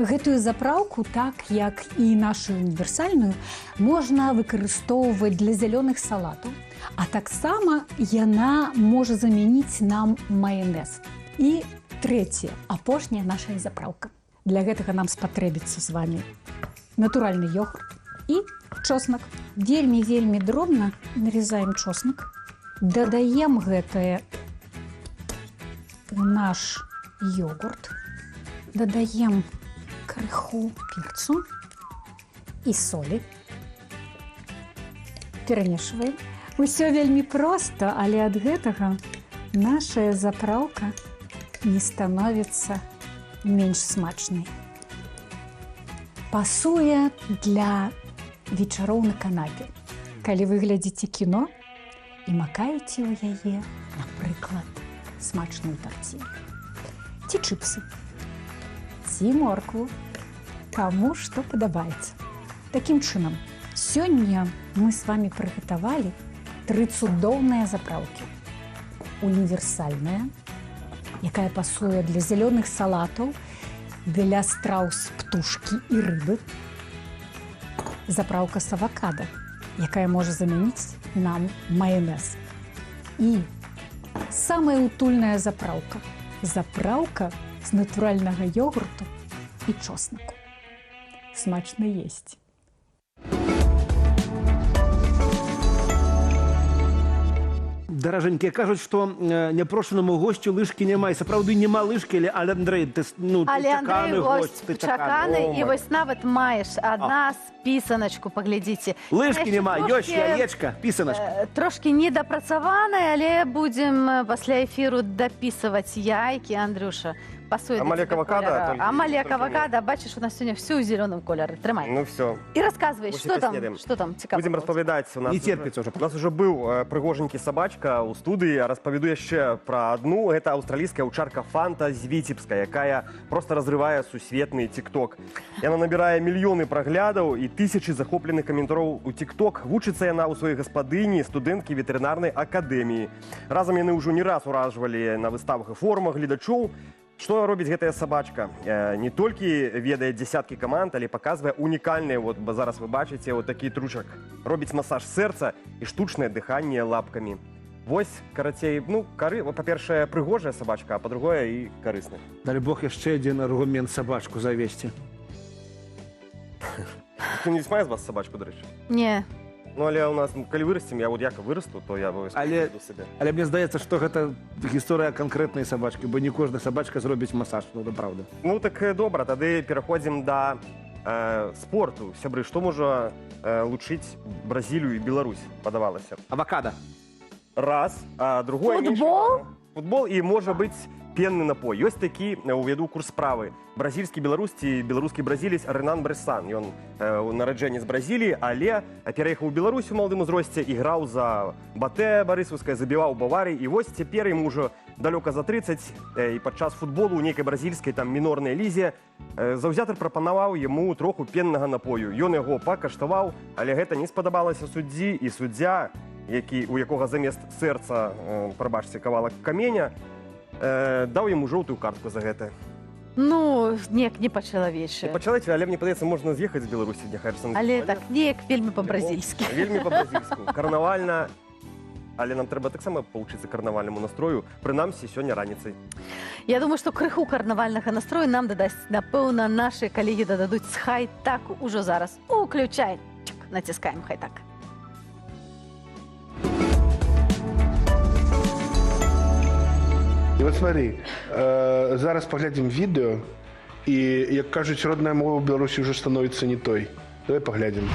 Гэтую запраўку, так як і нашу універсальную, можна выкарыстоўваць для зялёных салатаў, а таксама яна можа замяніць нам маёнез. І трэцяя, апошняя наша запраўка. Для гэтага нам спатрэбіцца з вамі натуральны йогурт і чоснак. Вельмі дробна нарезаем чоснак, дадаем гэтае наш йогурт, дадаем крыху перцу і солі, перамешваем. Усё вельмі проста, але ад гэтага наша запраўка не становіцца менш смачнай. Пасуе для вечароў на канапе, калі вы глядзіце кіно і макаеце ў яе, напрыклад, смачную тарціню, ці чыпсы, ці моркву, каму што падабаецца. Такім чынам, сёння мы з вамі прыгатавалі 3 цудоўныя запраўкі. Універсальная, якая пасуе для зялёных салатаў, для страў з птушкі і рыбы. Запраўка з авакада, якая можа замяніць нам маёнез. І самая утульная запраўка. Запраўка з натуральнага йогурту і чоснаку. Смачна есці. Даражэнькія кажуць, што няпрошанаму госцю лыжкі няма. І сапраўды няма лыжкі, але Андрэй, ты Андрэй, гость ты чаканы, і вось нават маеш адна пісаначку, паглядзіце. Лыжкі няма, ёсць яечка, пісаначка. Трошкі недапрацаваная, але будзем пасля эфіру дапісваць яйкі, Андрюша. Амалек авокадо. Амалек авокадо, бачиш, у нас сьогодні все у зеленому кольорі. Тримай. Ну все. І розказуй, що там цікаво. Будемо розповідати. Не терпиться вже. У нас вже був пригоженький собачка у студії. Розповіду ще про одну. Це австралійська овчарка Фанта з Вітебська, яка просто розриває сусвітний тік-ток. Вона набирає мільйони проглядів і тисячі захоплених коментарів у тік-ток. Вучиться вона у своїй господині, студентки ветеринарної академії. Разом вони вже не раз уражували на виставах і форумах глядачів. Што робіць гэтая сабачка? Не толькі ведае дзесяткі каманд, але паказвае унікальныя, вот зараз вы бачыце, вот такі тручак. Робіць масаж сэрца і штучнае дыханне лапкамі. Вось, карацей, ну, па-першае, прыгожая сабачка, а па-другое і карысная. Далі Бог яшчэ адзін аргумент сабачку завесці. Хто-нибудь мае з вас сабачку, дарэчы? Не. Ну, але у нас, калі вырастем, я вот як вырасту, то я обов'язково буду себе. Але мне здаецца, што гэта гісторыя канкрэтнай сабачкі, бо не кожная сабачка зробіць масаж, ну, это правда. Ну, так добра, тады пераходзім да спорту. Сябры, што можа лучыць Бразілію і Беларусь, падавалася? Авакадо. Раз. А другое... Футбол? Футбол і, можа быць, пенны напой. Ёсць такі, увяду курс справы. Бразільскі беларус ці беларускі бразілец Ренан Брэсан. Ён нараджэнец Бразіліі, але пераехаў у Беларусь у маладым узросце, іграў за Батэ Барысаўскае, забіваў Баварыі. І вось цяпер ему ўжо далёка за 30, і падчас футболу ў нейкай бразільскай там мінорнай лізе заўзятар прапанаваў яму троху пеннага напою. Ён яго пакаштаваў, але гэта не спадабалася суддзі, і суддзя, у якога замест сэрца, прабачце, кавалак каменя, даў яму жоўтую картку за гэта. Ну, неяк не па-чалавечы. Па-чалавечы, але мне падаецца, можна з'ехаць з Беларусі, няхай ж сам. Але так, неяк вельмі па-бразільскі. Вельмі па-бразільску. Карнавальна. Але нам трэба таксама павучыцца карнавальнаму настрою, прынамсі, сёння раніцай. Я думаю, што крыху карнавальнага настрою нам дадасць, напэўна, нашы калегі дададуць з хай-таку ўжо зараз. Уключай. Націскаем хай-так. І от смотри, зараз поглядім відео, і, як кажуть, родная мова в Білорусі вже становиться не той. Давай поглядім.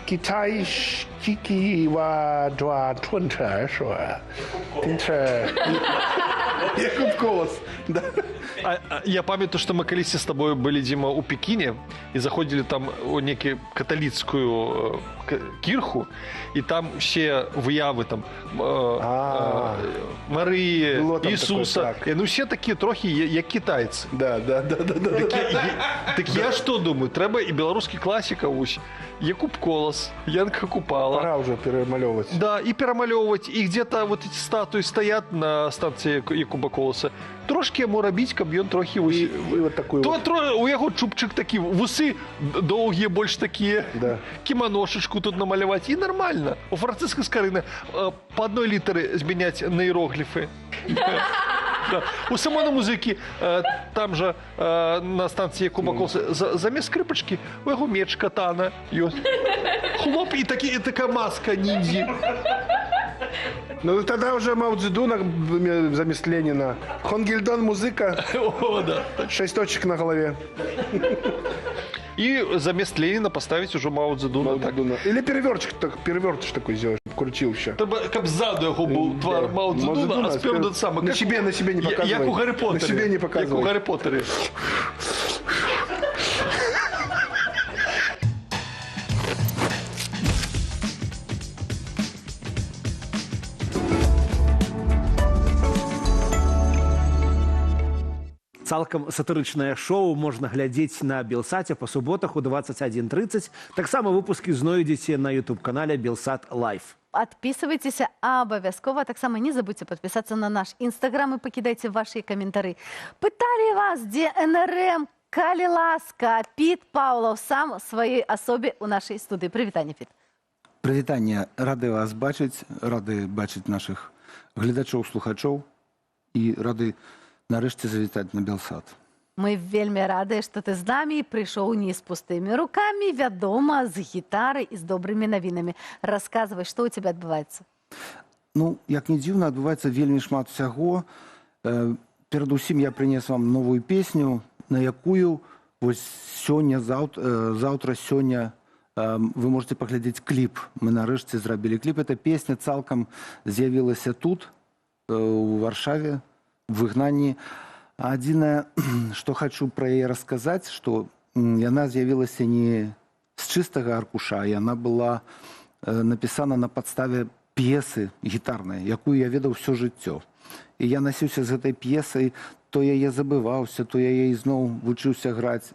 Китайский ва два тунча, що? Тунча. Якуб Колос. Да. Я памятаю, что мы колись с тобой были, Дима, у Пекине и заходили там у некую католицкую кирху, и там все выявы там Марии, Иисуса. Ну все такие трохи, як китайцы. Да. Так я что думаю, треба и белорусский классика ось. Якуб Колос, Янка Купала. Пора уже перемалевывать. Да, и перемалевывать. И где-то вот эти статуи стоят на станции Якуба Колоса. Трошки ему робить, каб ён трохи ось... И вот такой вот. У яго чубчик такі, вусы долгие больше такие. Да. Кимоношечку тут намалевать. И нормально. У Франциска Скорына по одной литеры зменять на иероглифы. Да. У Симона Музыки там же на станции Якуба Колоса замест скрипочки у яго меч катана. Хлоп, и такая маска ниндзя. Ну тогда уже Мао Цзэдуна замест Ленина. Хонгильдон музыка. О, да. 6 точек на голове. И замест Ленина поставить уже Мао Цзэдуна. Или перевертыш такой сделать, крутил еще. Как сзаду его был твар Мао Цзэдуна, а спереду самый. На себе не показывай. Як у Гарри Поттере. На себе не показывай. Як у Гарри Поттере. Цалкам сатырычнае шоу можна глядзець на Белсаце па суботах у 21:30. Таксама выпускі знойдзеце на YouTube-канале Белсат Лайф. Подписывайтесь обовязково. Таксама не забудьте подписаться на наш Инстаграм и покидайте ваши комментарии. Пытали вас, где НРМ, калі ласка, Пит Паўлаў сам своей особе у нашей студии. Привітання, Пит. Привітання. Рады вас бачыць, рады бачыць наших гледачоў, слухачоў і рады нарэшце завітаць на Белсат. Мы вельмі рады, што ты з намі прыйшоў не з пустымі рукамі, вядома, з гітарай і з добрымі навінамі. Расказвай, што ў цябе адбываецца? Ну, як не дзіўна, адбываецца вельмі шмат усяго. Перадусім я прынес вам новую песню, на якую вось сёння, заўтра, сёння вы можете паглядзець кліп. Мы нарэшце зрабілі кліп. Эта песня цалкам з'явілася тут, у Варшаве, в выгнанні. Адзінае, што хочу пра яе расказаць, што яна з'явілася не з чыстага аркуша, яна была напісана на падставе п'есы гітарнай, якую я ведаў усё жыццё. І я насіўся з гэтай п'есай, то яе забываўся, то яе ізноў вучыўся граць.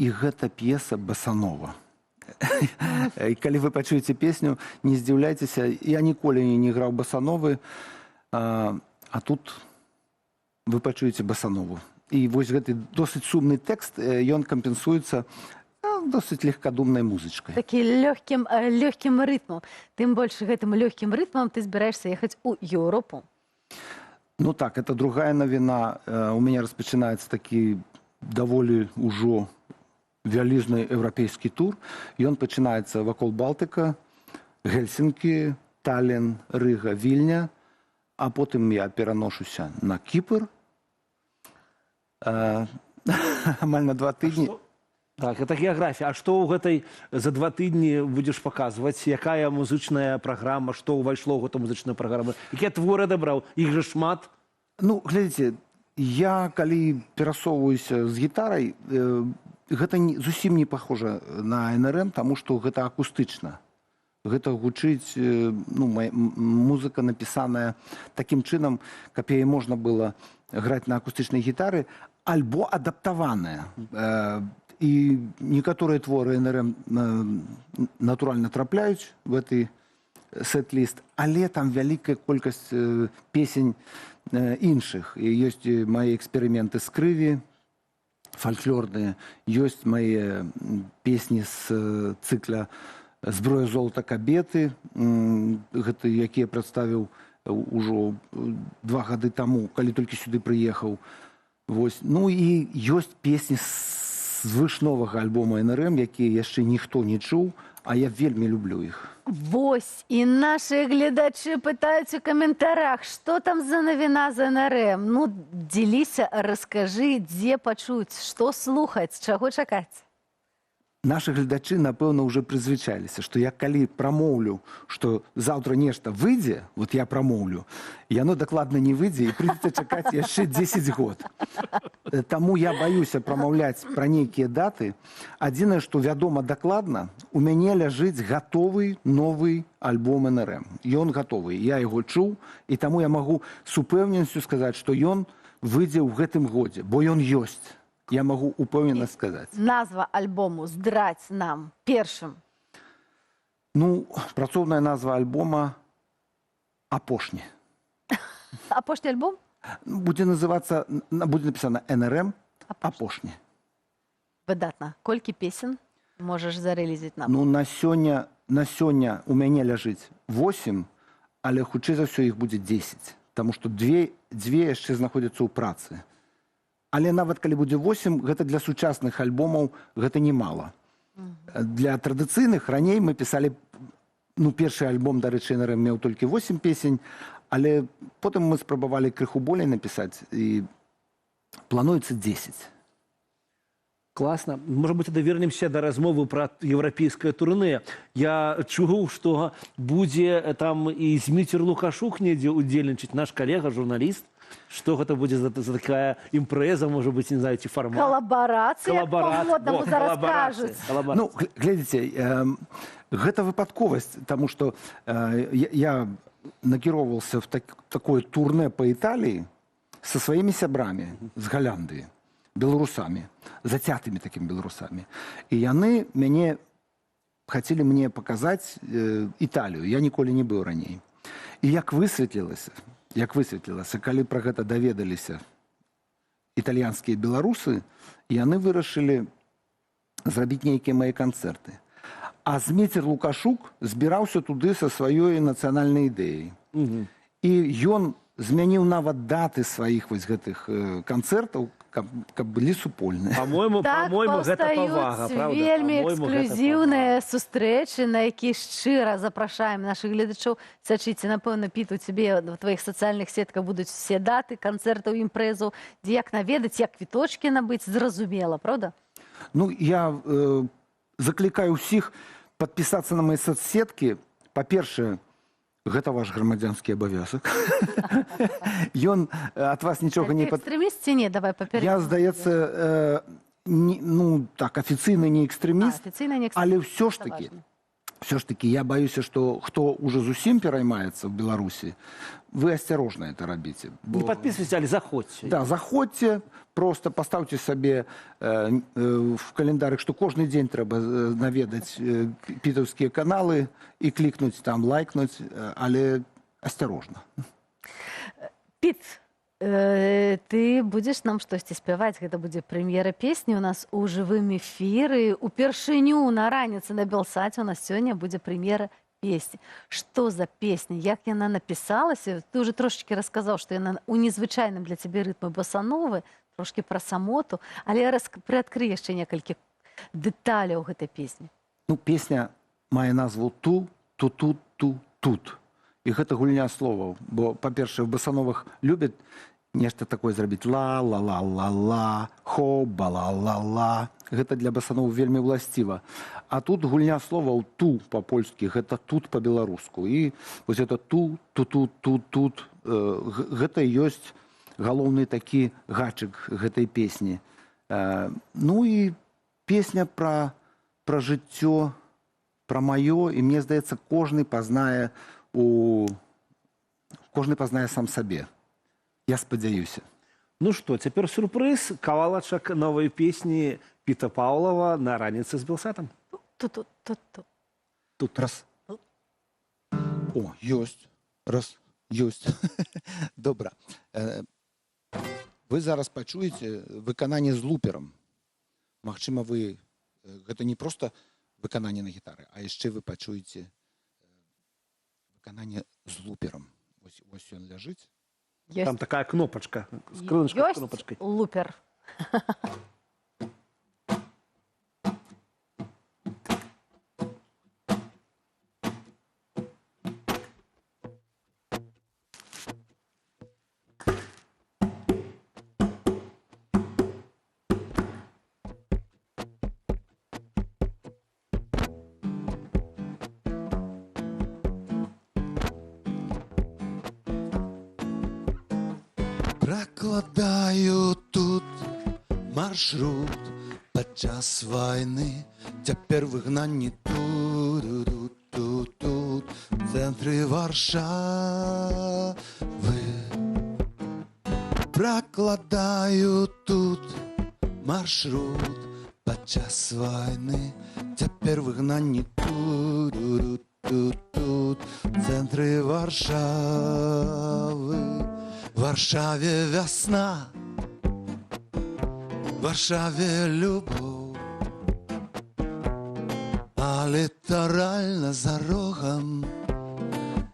І гэта п'еса басанова. І калі вы пачуеце песню, не здзіўляйцеся, я ніколі не граў басановы, а тут вы пачуеце басанову. І вось гэты досыць сумны тэкст, ён кампенсуецца досыць легкадумнай музычкай. Такі лёгкім рытмам. Тым больш гэтым лёгкім рытмам ты збіраешся ехаць у Еўропу. Ну так, это другая навіна. У мяне распачынаецца такі даволі ўжо вялізны еўрапейскі тур. Ён пачынаецца вакол Балтыка, Гельсінкі, Таллін, Рыга, Вільня, а потым я пераношуся на Кіпр. Амаль на 2 тыдні. Так, это геаграфія. А што ў гэтай за 2 тыдні будзеш паказваць? Якая музычная праграма? Што ўвайшло ў гэту музычную праграму? Якія творы адабраў? Іх жа шмат? Ну, глядзіце, я калі перасоўваюся з гітарай, гэта зусім не пахожа на НРМ, таму што гэта акустычна. Гэта гучыць, ну, музыка напісаная такім чынам, каб яе можна было граць на акустычнай гітары, альбо адаптаваная. І некаторыя творы НРМ натуральна трапляюць в гэты сет-ліст, але там вялікая колькасць песень іншых. І ёсць мае эксперыменты з крыві, фальклорныя, ёсць мае песні з цыкля «Зброя золата кабеты», гэта якія прадставіў ужо 2 гады таму, калі толькі сюды прыехаў. Ну і ёсць песні з вышновага альбома НРМ, якія яшчэ ніхто не чуў, а я вельмі люблю іх. Вось, і нашы гледачы пытаюць у каментарах, што там за навіна з НРМ. Ну, дзеліся, раскажы, дзе пачуць, што слухаць, чаго чакаць. Нашы гледачы, напэўна, ўжо прызвычаліся, што я калі прамоўлю, што заўтра нешта выйдзе, вот я прамоўлю, яно дакладна не выйдзе і прыйдзецца чакаць яшчэ 10 год. Таму я баюся прамаўляць пра нейкія даты. Адзінае, што вядома дакладна, у мяне ляжыць гатовы новы альбом НРМ. Ён гатовы, я яго чуў, і таму я магу з упэўненасцю сказаць, што ён выйдзе ў гэтым годзе, бо ён ёсць. Я могу упэўнена сказаць. Назва альбому здраць нам першым. Ну, працоўная назва альбома «Апошні». Апошні альбом? Будзе называцца, будзе напісана НРМ «Апошні». Выдатна. Колькі песен можаш зарэлізіць нам? Ну, на сёння у мяне ляжыць 8, але хутчэй за ўсё іх будзе 10, таму што дзве яшчэ знаходзяцца ў працы. Але нават калі будзе 8, гэта для сучасных альбомаў гэта немало. Для традыцыйных раней мы пісалі, ну, першы альбом, дарэчы, НРМ меў толькі 8 песень, але потым мы спрабавалі крыху болей напісаць, і плануецца 10. Класна. Может быть, вернемся до размовы про европейское турне. Я чуў, што будзе там і Зміцер Лукашук недзе удзельнічаць, наш калега, журналіст. Что гэта будзе за такая імпрэза, можа быць, не знаю, ці фармат? Калабарацыя, па-моднаму зараз кажуць. Ну, глядзіце, гэта выпадковасць, таму што я накіроўваўся в такое турне па Італіі са сваімі сябрамі з Галяндыі, беларусамі, зацятымі такімі беларусамі. І яны хацелі мне паказаць Італію. Я ніколі не быў раней. І як высветлілася, калі пра гэта даведаліся італьянскія беларусы, яны вырашылі зрабіць нейкія мае канцэрты. А Зміцер Лукашук збіраўся туды са сваёй нацыянальнай ідэяй. І ён змяніў нават даты сваіх вось гэтых канцэртаў, каб былі супольныя. По-моему, гэта павага, правда? Вельмі эксклюзіўныя сустрэчы, на які шчыра запрашаем нашых гледачоў. Сачыце, напэўна, Піт, у цябе в тваіх сацыяльных сетках будуць усе даты канцэртаў, імпрэзаў, дзе як наведаць, як квіточкі набыць, зразумела, правда? Ну, я заклікаю ўсіх падпісацца на мае соцсеткі. Па-першае, гэта ваш грамадзянскі абавязак. Ён ад вас нічога не... Экстрэміст ці не? Давай паперед. Я, здаецца, ну, так, афіцыйна не экстрэміст, але ўсё ж такі, я баюся, што хто ўжо зусім пераймаецца ў Беларусі, вы асцярожна это рабіце. Не падпісвайце, але заходзьце. Да, заходзьце, просто паставьте себе в календарик, что каждый день треба наведать питовские каналы и кликнуть там, лайкнуть, але осторожно. Пит, ты будешь нам штосьці спяваць? Гэта будзе прэм'ера песні у нас у жывым эфіры. Упершыню на раніцы на Белсаце у нас сёння будзе прэм'ера песні. Што за песня? Як яна напісалася? Ты уже трошечки расказаў, што яна у незвычайным для цябе рытмы басановы, трошки пра самоту, але прыадкрый яшчэ некалькі дэталяў гэтай песні. Ну, песня мае назву «Ту, ту-тут, ту-тут». І гэта гульня словаў. Бо, па-першае, в басановых любяць нешта такое зрабіць ла-ла-ла-ла-ла, хо-ба-ла-ла-ла. Гэта для басановых вельмі власціва. А тут гульня словаў «ту» па-польску, гэта «тут» па-беларуску. І вось это «ту, ту-тут, ту-тут», гэта ёсць галоўны такі гачык гэтай песні. Ну і песня пра жыццё, пра маё, і мне здаецца, кожны пазнае сам сабе. Я спадзяюся. Ну што, цяпер сюрпрыз, кавалачак новай песні Піта Паўлава на раніцы з Белсатам. Тут. Тут раз. О, ёсць. Раз, ёсць. Добра. Вы зараз пачуеце выкананне з луперам. Магчыма, гэта не проста выкананне на гітары, а яшчэ вы пачуеце выкананне з луперам. Вось ён ляжыць. Там такая кнопачка, скрыначка з кнопачкай. Ёсць лупер. Прокладаю тут маршрут падчас вайны. Цяпер выгнанні тут, в цэнтры Варшавы. Прокладаю тут маршрут падчас вайны. Цяпер выгнанні тут, в цэнтры Варшавы. В Варшаве весна, в Варшаве любовь, а літаральна за рогом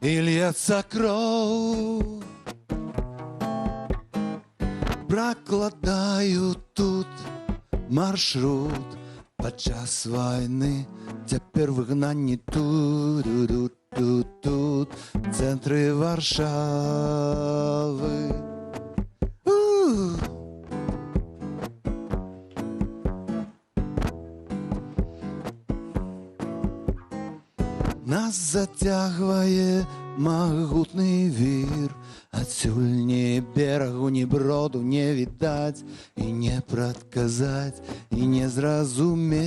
і льецца кроў. Прокладаю тут маршрут падчас вайны. Цяпер выгнанні тут, в цэнтры Варшавы. Нас зацягвае магутны вір. Адсюль ні берагу, ні броду не відаць, і не прадказаць, і не зразумець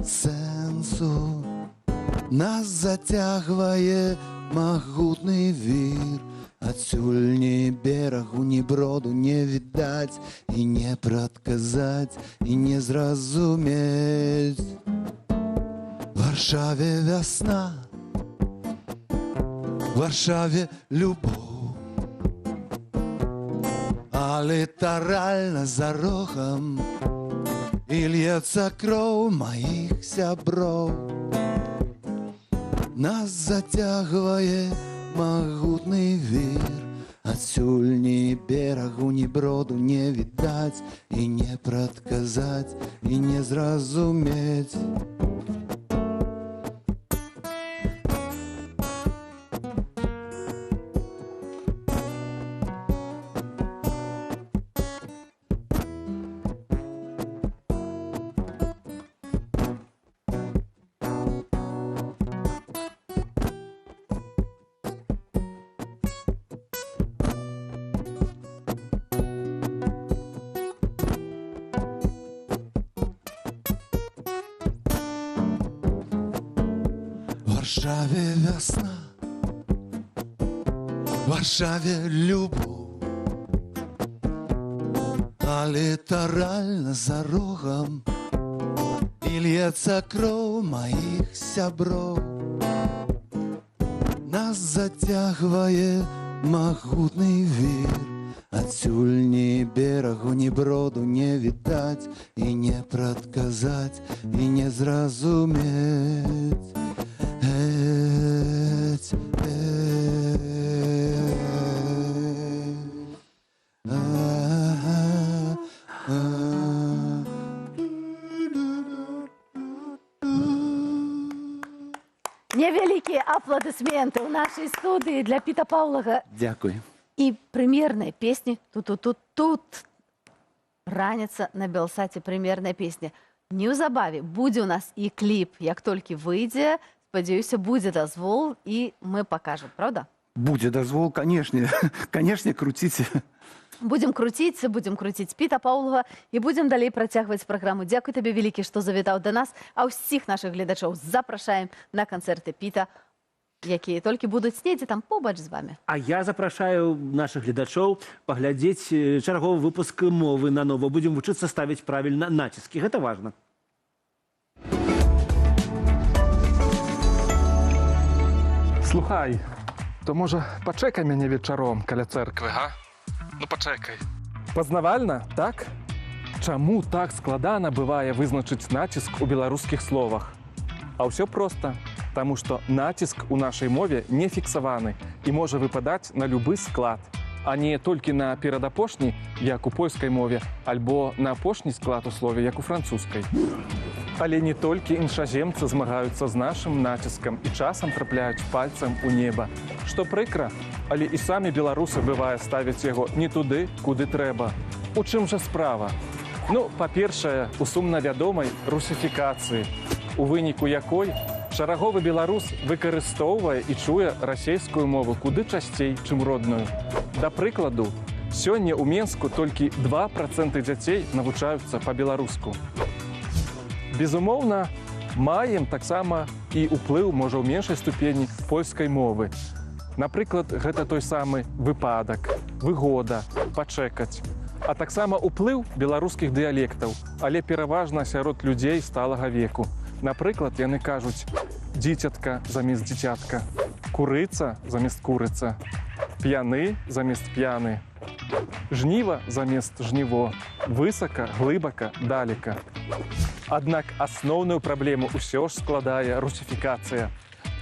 сэнсу. Нас зацягвае магутны вір. Адсюль ні берагу, ні броду не відаць, і не прадказаць, і не зразумець. В Варшаве весна, в Варшаве любовь, а літаральна за рогом і льецца кроў маіх сяброў. Нас зацягвае магутны вір. Адсюль ні берагу, ні броду не відаць, і не прадказаць, і не зразумець. В Варшаве весна, в Варшаве любовь, а літаральна за рогом і льецца кроў маіх сяброў. Нас зацягвае магутны вір. Адсюль ні берагу, ні броду не відаць, і не прадказаць, і не зразумець. вітаць. Невялікія апладысменты ў нашай студыі для Піта Паўлага. Дякую. І прэм'ерныя песні тут. Раніца на Белсаце прэм'ерная песня. Неўзабаве будзе ў нас і кліп, як толькі выйдзе, спадзяюся, будзе дазвол і мы пакажам, правда? Будзе дазвол, канешне, круціце. Будзем круціць Піта Паўлага і будзем далей працягваць праграму. Дзякуй табе вялікі, што завітаў да нас, а ўсіх нашых гледачоў запрашаем на канцэрты Піта, якія толькі будуць недзе там побач з вами. А я запрашаю наших гледачоў паглядзець чарговы выпуск мовы на нова. Будзем вучыцца ставіць правільна націскі. Гэта важна. Слухай, то можа пачекай мяне вечаром каля цэрквы, га? Ну пачекай. Пазнавальна, так? Чаму так складана бывае вызначыць націск у беларускіх словах? А ўсё проста. Таму што націск у нашай мове не фіксаваны і можа выпадаць на любы склад, а не толькі на перадапошні, як у польскай мове, альбо на апошні склад у слове, як у французскай. Але не толькі іншаземцы змагаюцца з нашым націскам і часам трапляюць пальцам у неба. Што прыкра, але і самі беларусы бывае ставяць яго не туды, куды трэба. У чым жа справа? Ну, па-першае, у сумна вядомай русіфікацыі, у выніку якой шараговы беларус выкарыстоўвае і чуе расейскую мову куды часцей, чым родную. Да прыкладу, сёння ў Менску толькі 2% дзяцей навучаюцца па-беларуску. Безумоўна, маем таксама і ўплыў, можа, ў меншай ступені польскай мовы. Напрыклад, гэта той самы выпадак, выгода, пачекаць. А таксама ўплыў беларускіх дыялектаў, але пераважна сярод людзей сталага веку. Напрыклад, яны кажуць «дзіцятка» замест «дзіцятка», «курыца» замест «курыца», «п'яны» замест «п'яны», «жніва» замест «жніво», «высака», «глыбака», «далека». Аднак асноўную праблему ўсё ж складае русіфікацыя.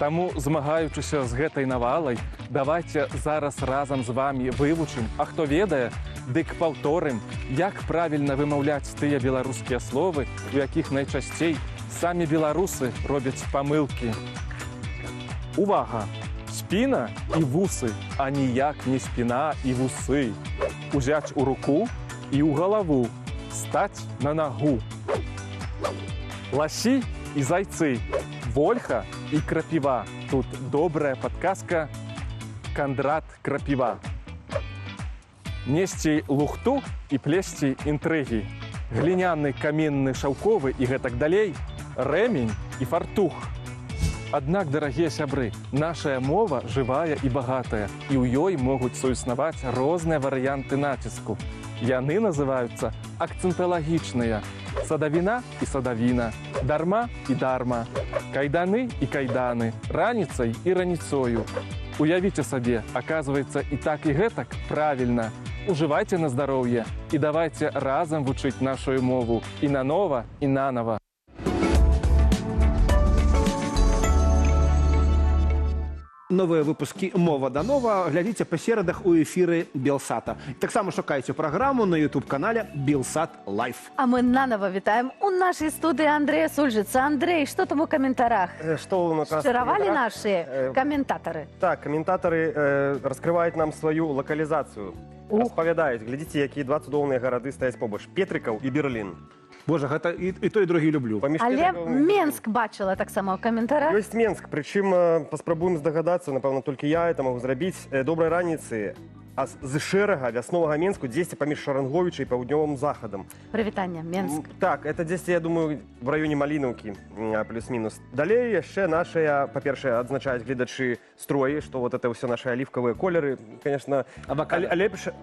Таму, змагаючыся з гэтай навалай, давайце зараз разам з вамі вывучым, а хто ведае, дык паўторым, як правільна вымаўляць тыя беларускія словы, у якіх найчасцей самі беларусы робяць памылкі. Увага! Спіна і вусы, а ніяк не спіна і вусы. Узяць у руку і ў галаву, стаць на нагу. Ласі і зайцы, вольха і крапіва. Тут добрая падказка Кандрат Крапіва. Несці лухту і плесці інтрыгі. Гліняны, каменны, шаўковы і гэтак далей. Рэмень і фартух. Аднак, дарагія сябры, нашая мова жывая і багатая, і ў ёй могуць суіснаваць розныя варыянты націску. Яны называюцца акцэнталагічныя. Садавіна і садавіна, дарма і дарма, кайданы і кайданы, раніцай і раніцою. Уявіце сабе, аказваецца, і так і гэтак правільна. Ужывайце на здароўе і давайце разам вучыць нашу мову і нанова, і нанова. Новыя выпускі «Мова да нова» глядзіце па серадах у эфіры Белсата. Таксама шукайце праграму на YouTube-канале «Белсат Лайф». А мы нанова вітаем у нашай студыі Андрэя Сульжыца. Андрей, што там у каментарах? Шчыравалі нашы каментатары? Так, каментатары раскрываюць нам сваю лакалізацыю. Распавядаюць, глядзіце, якія два цудоўныя гарады стаяць побач. Петрыкаў і Берлін. Боже, гэта і той, і другі люблю. Але Менск бачыла таксама ў каментарах. Ёсць Менск, прычым паспрабуем здагадацца, напэўна, толькі я это магу зрабіць. Добрай раніцы. А з шэрага вясновага Менску дзесьці паміж Шаранговіча і паўднёвым захадам. Прывітанне, Менск. Так, это дзесьці, я думаю, в раёне Малінаўкі, плюс-мінус. Далей яшчэ нашыя, па-першае, адзначаюць гледачы строі, што вот это ўсё нашыя аліўкавыя колеры. Конечно,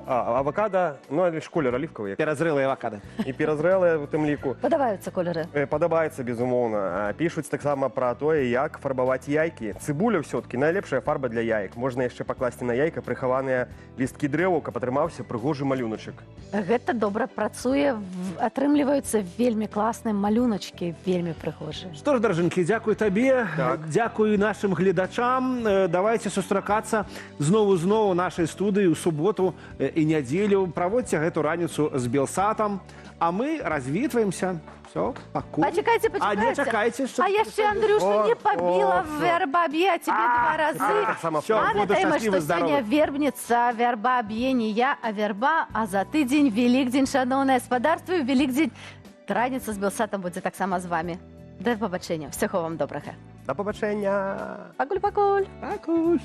авакада, ну, але ж колер аліўкавы. Перазрэлыя авакады. І перазрэлыя у тым ліку. Падабаюцца колеры? Падабаецца, безумоўна. Пішуць таксама пра тое, як фарбаваць яйкі. Цыбуля ўсё-ткі найлепшая фарба для яек. Можна яшчэ пакласці на яйка прыхаваныя лісткі дрэваў, каб атрымаўся прыгожы малюначак. Гэта добра працуе, атрымліваюцца вельмі класныя малюначкі, вельмі прыгожыя. Што ж, даражэнькі, дзякуй табе, дзякуй нашым гледачам. Давайте сустракацца зноў у нашай студыі ў суботу і нядзелю. Праводзьце гэту раніцу з Белсатам, а мы развітваемся. Все, пакуль. Почекайте. А не чакайце, А яшчэ, Андрюша, не побіла вярба б'е, а тебе 2 разы. Памятаем, што сёння вербніца, вярба б'е не я, а вярба, а за тыдзень Велікдзень, шаноўнае гаспадарства, і Велікдзень раніца з Белсатам будзе таксама з вами. Да пабачэння. Всяго вам добрага. Да пабачэння. Пакуль. Пакуль.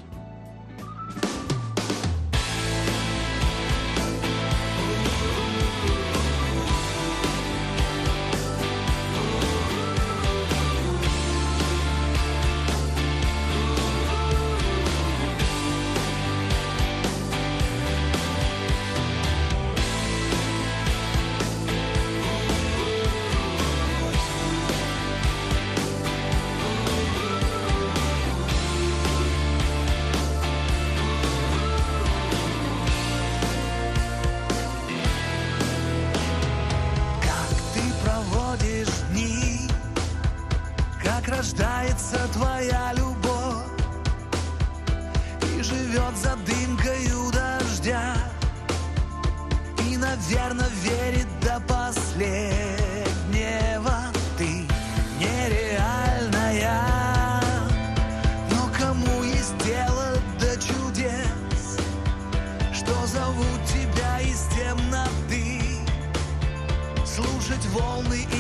Рождается твоя любовь и живет за дымкою дождя, и, наверное, верит до последнего. Ты нереальная, но кому есть дело до чудес, что зовут тебя из темноты, слушать волны и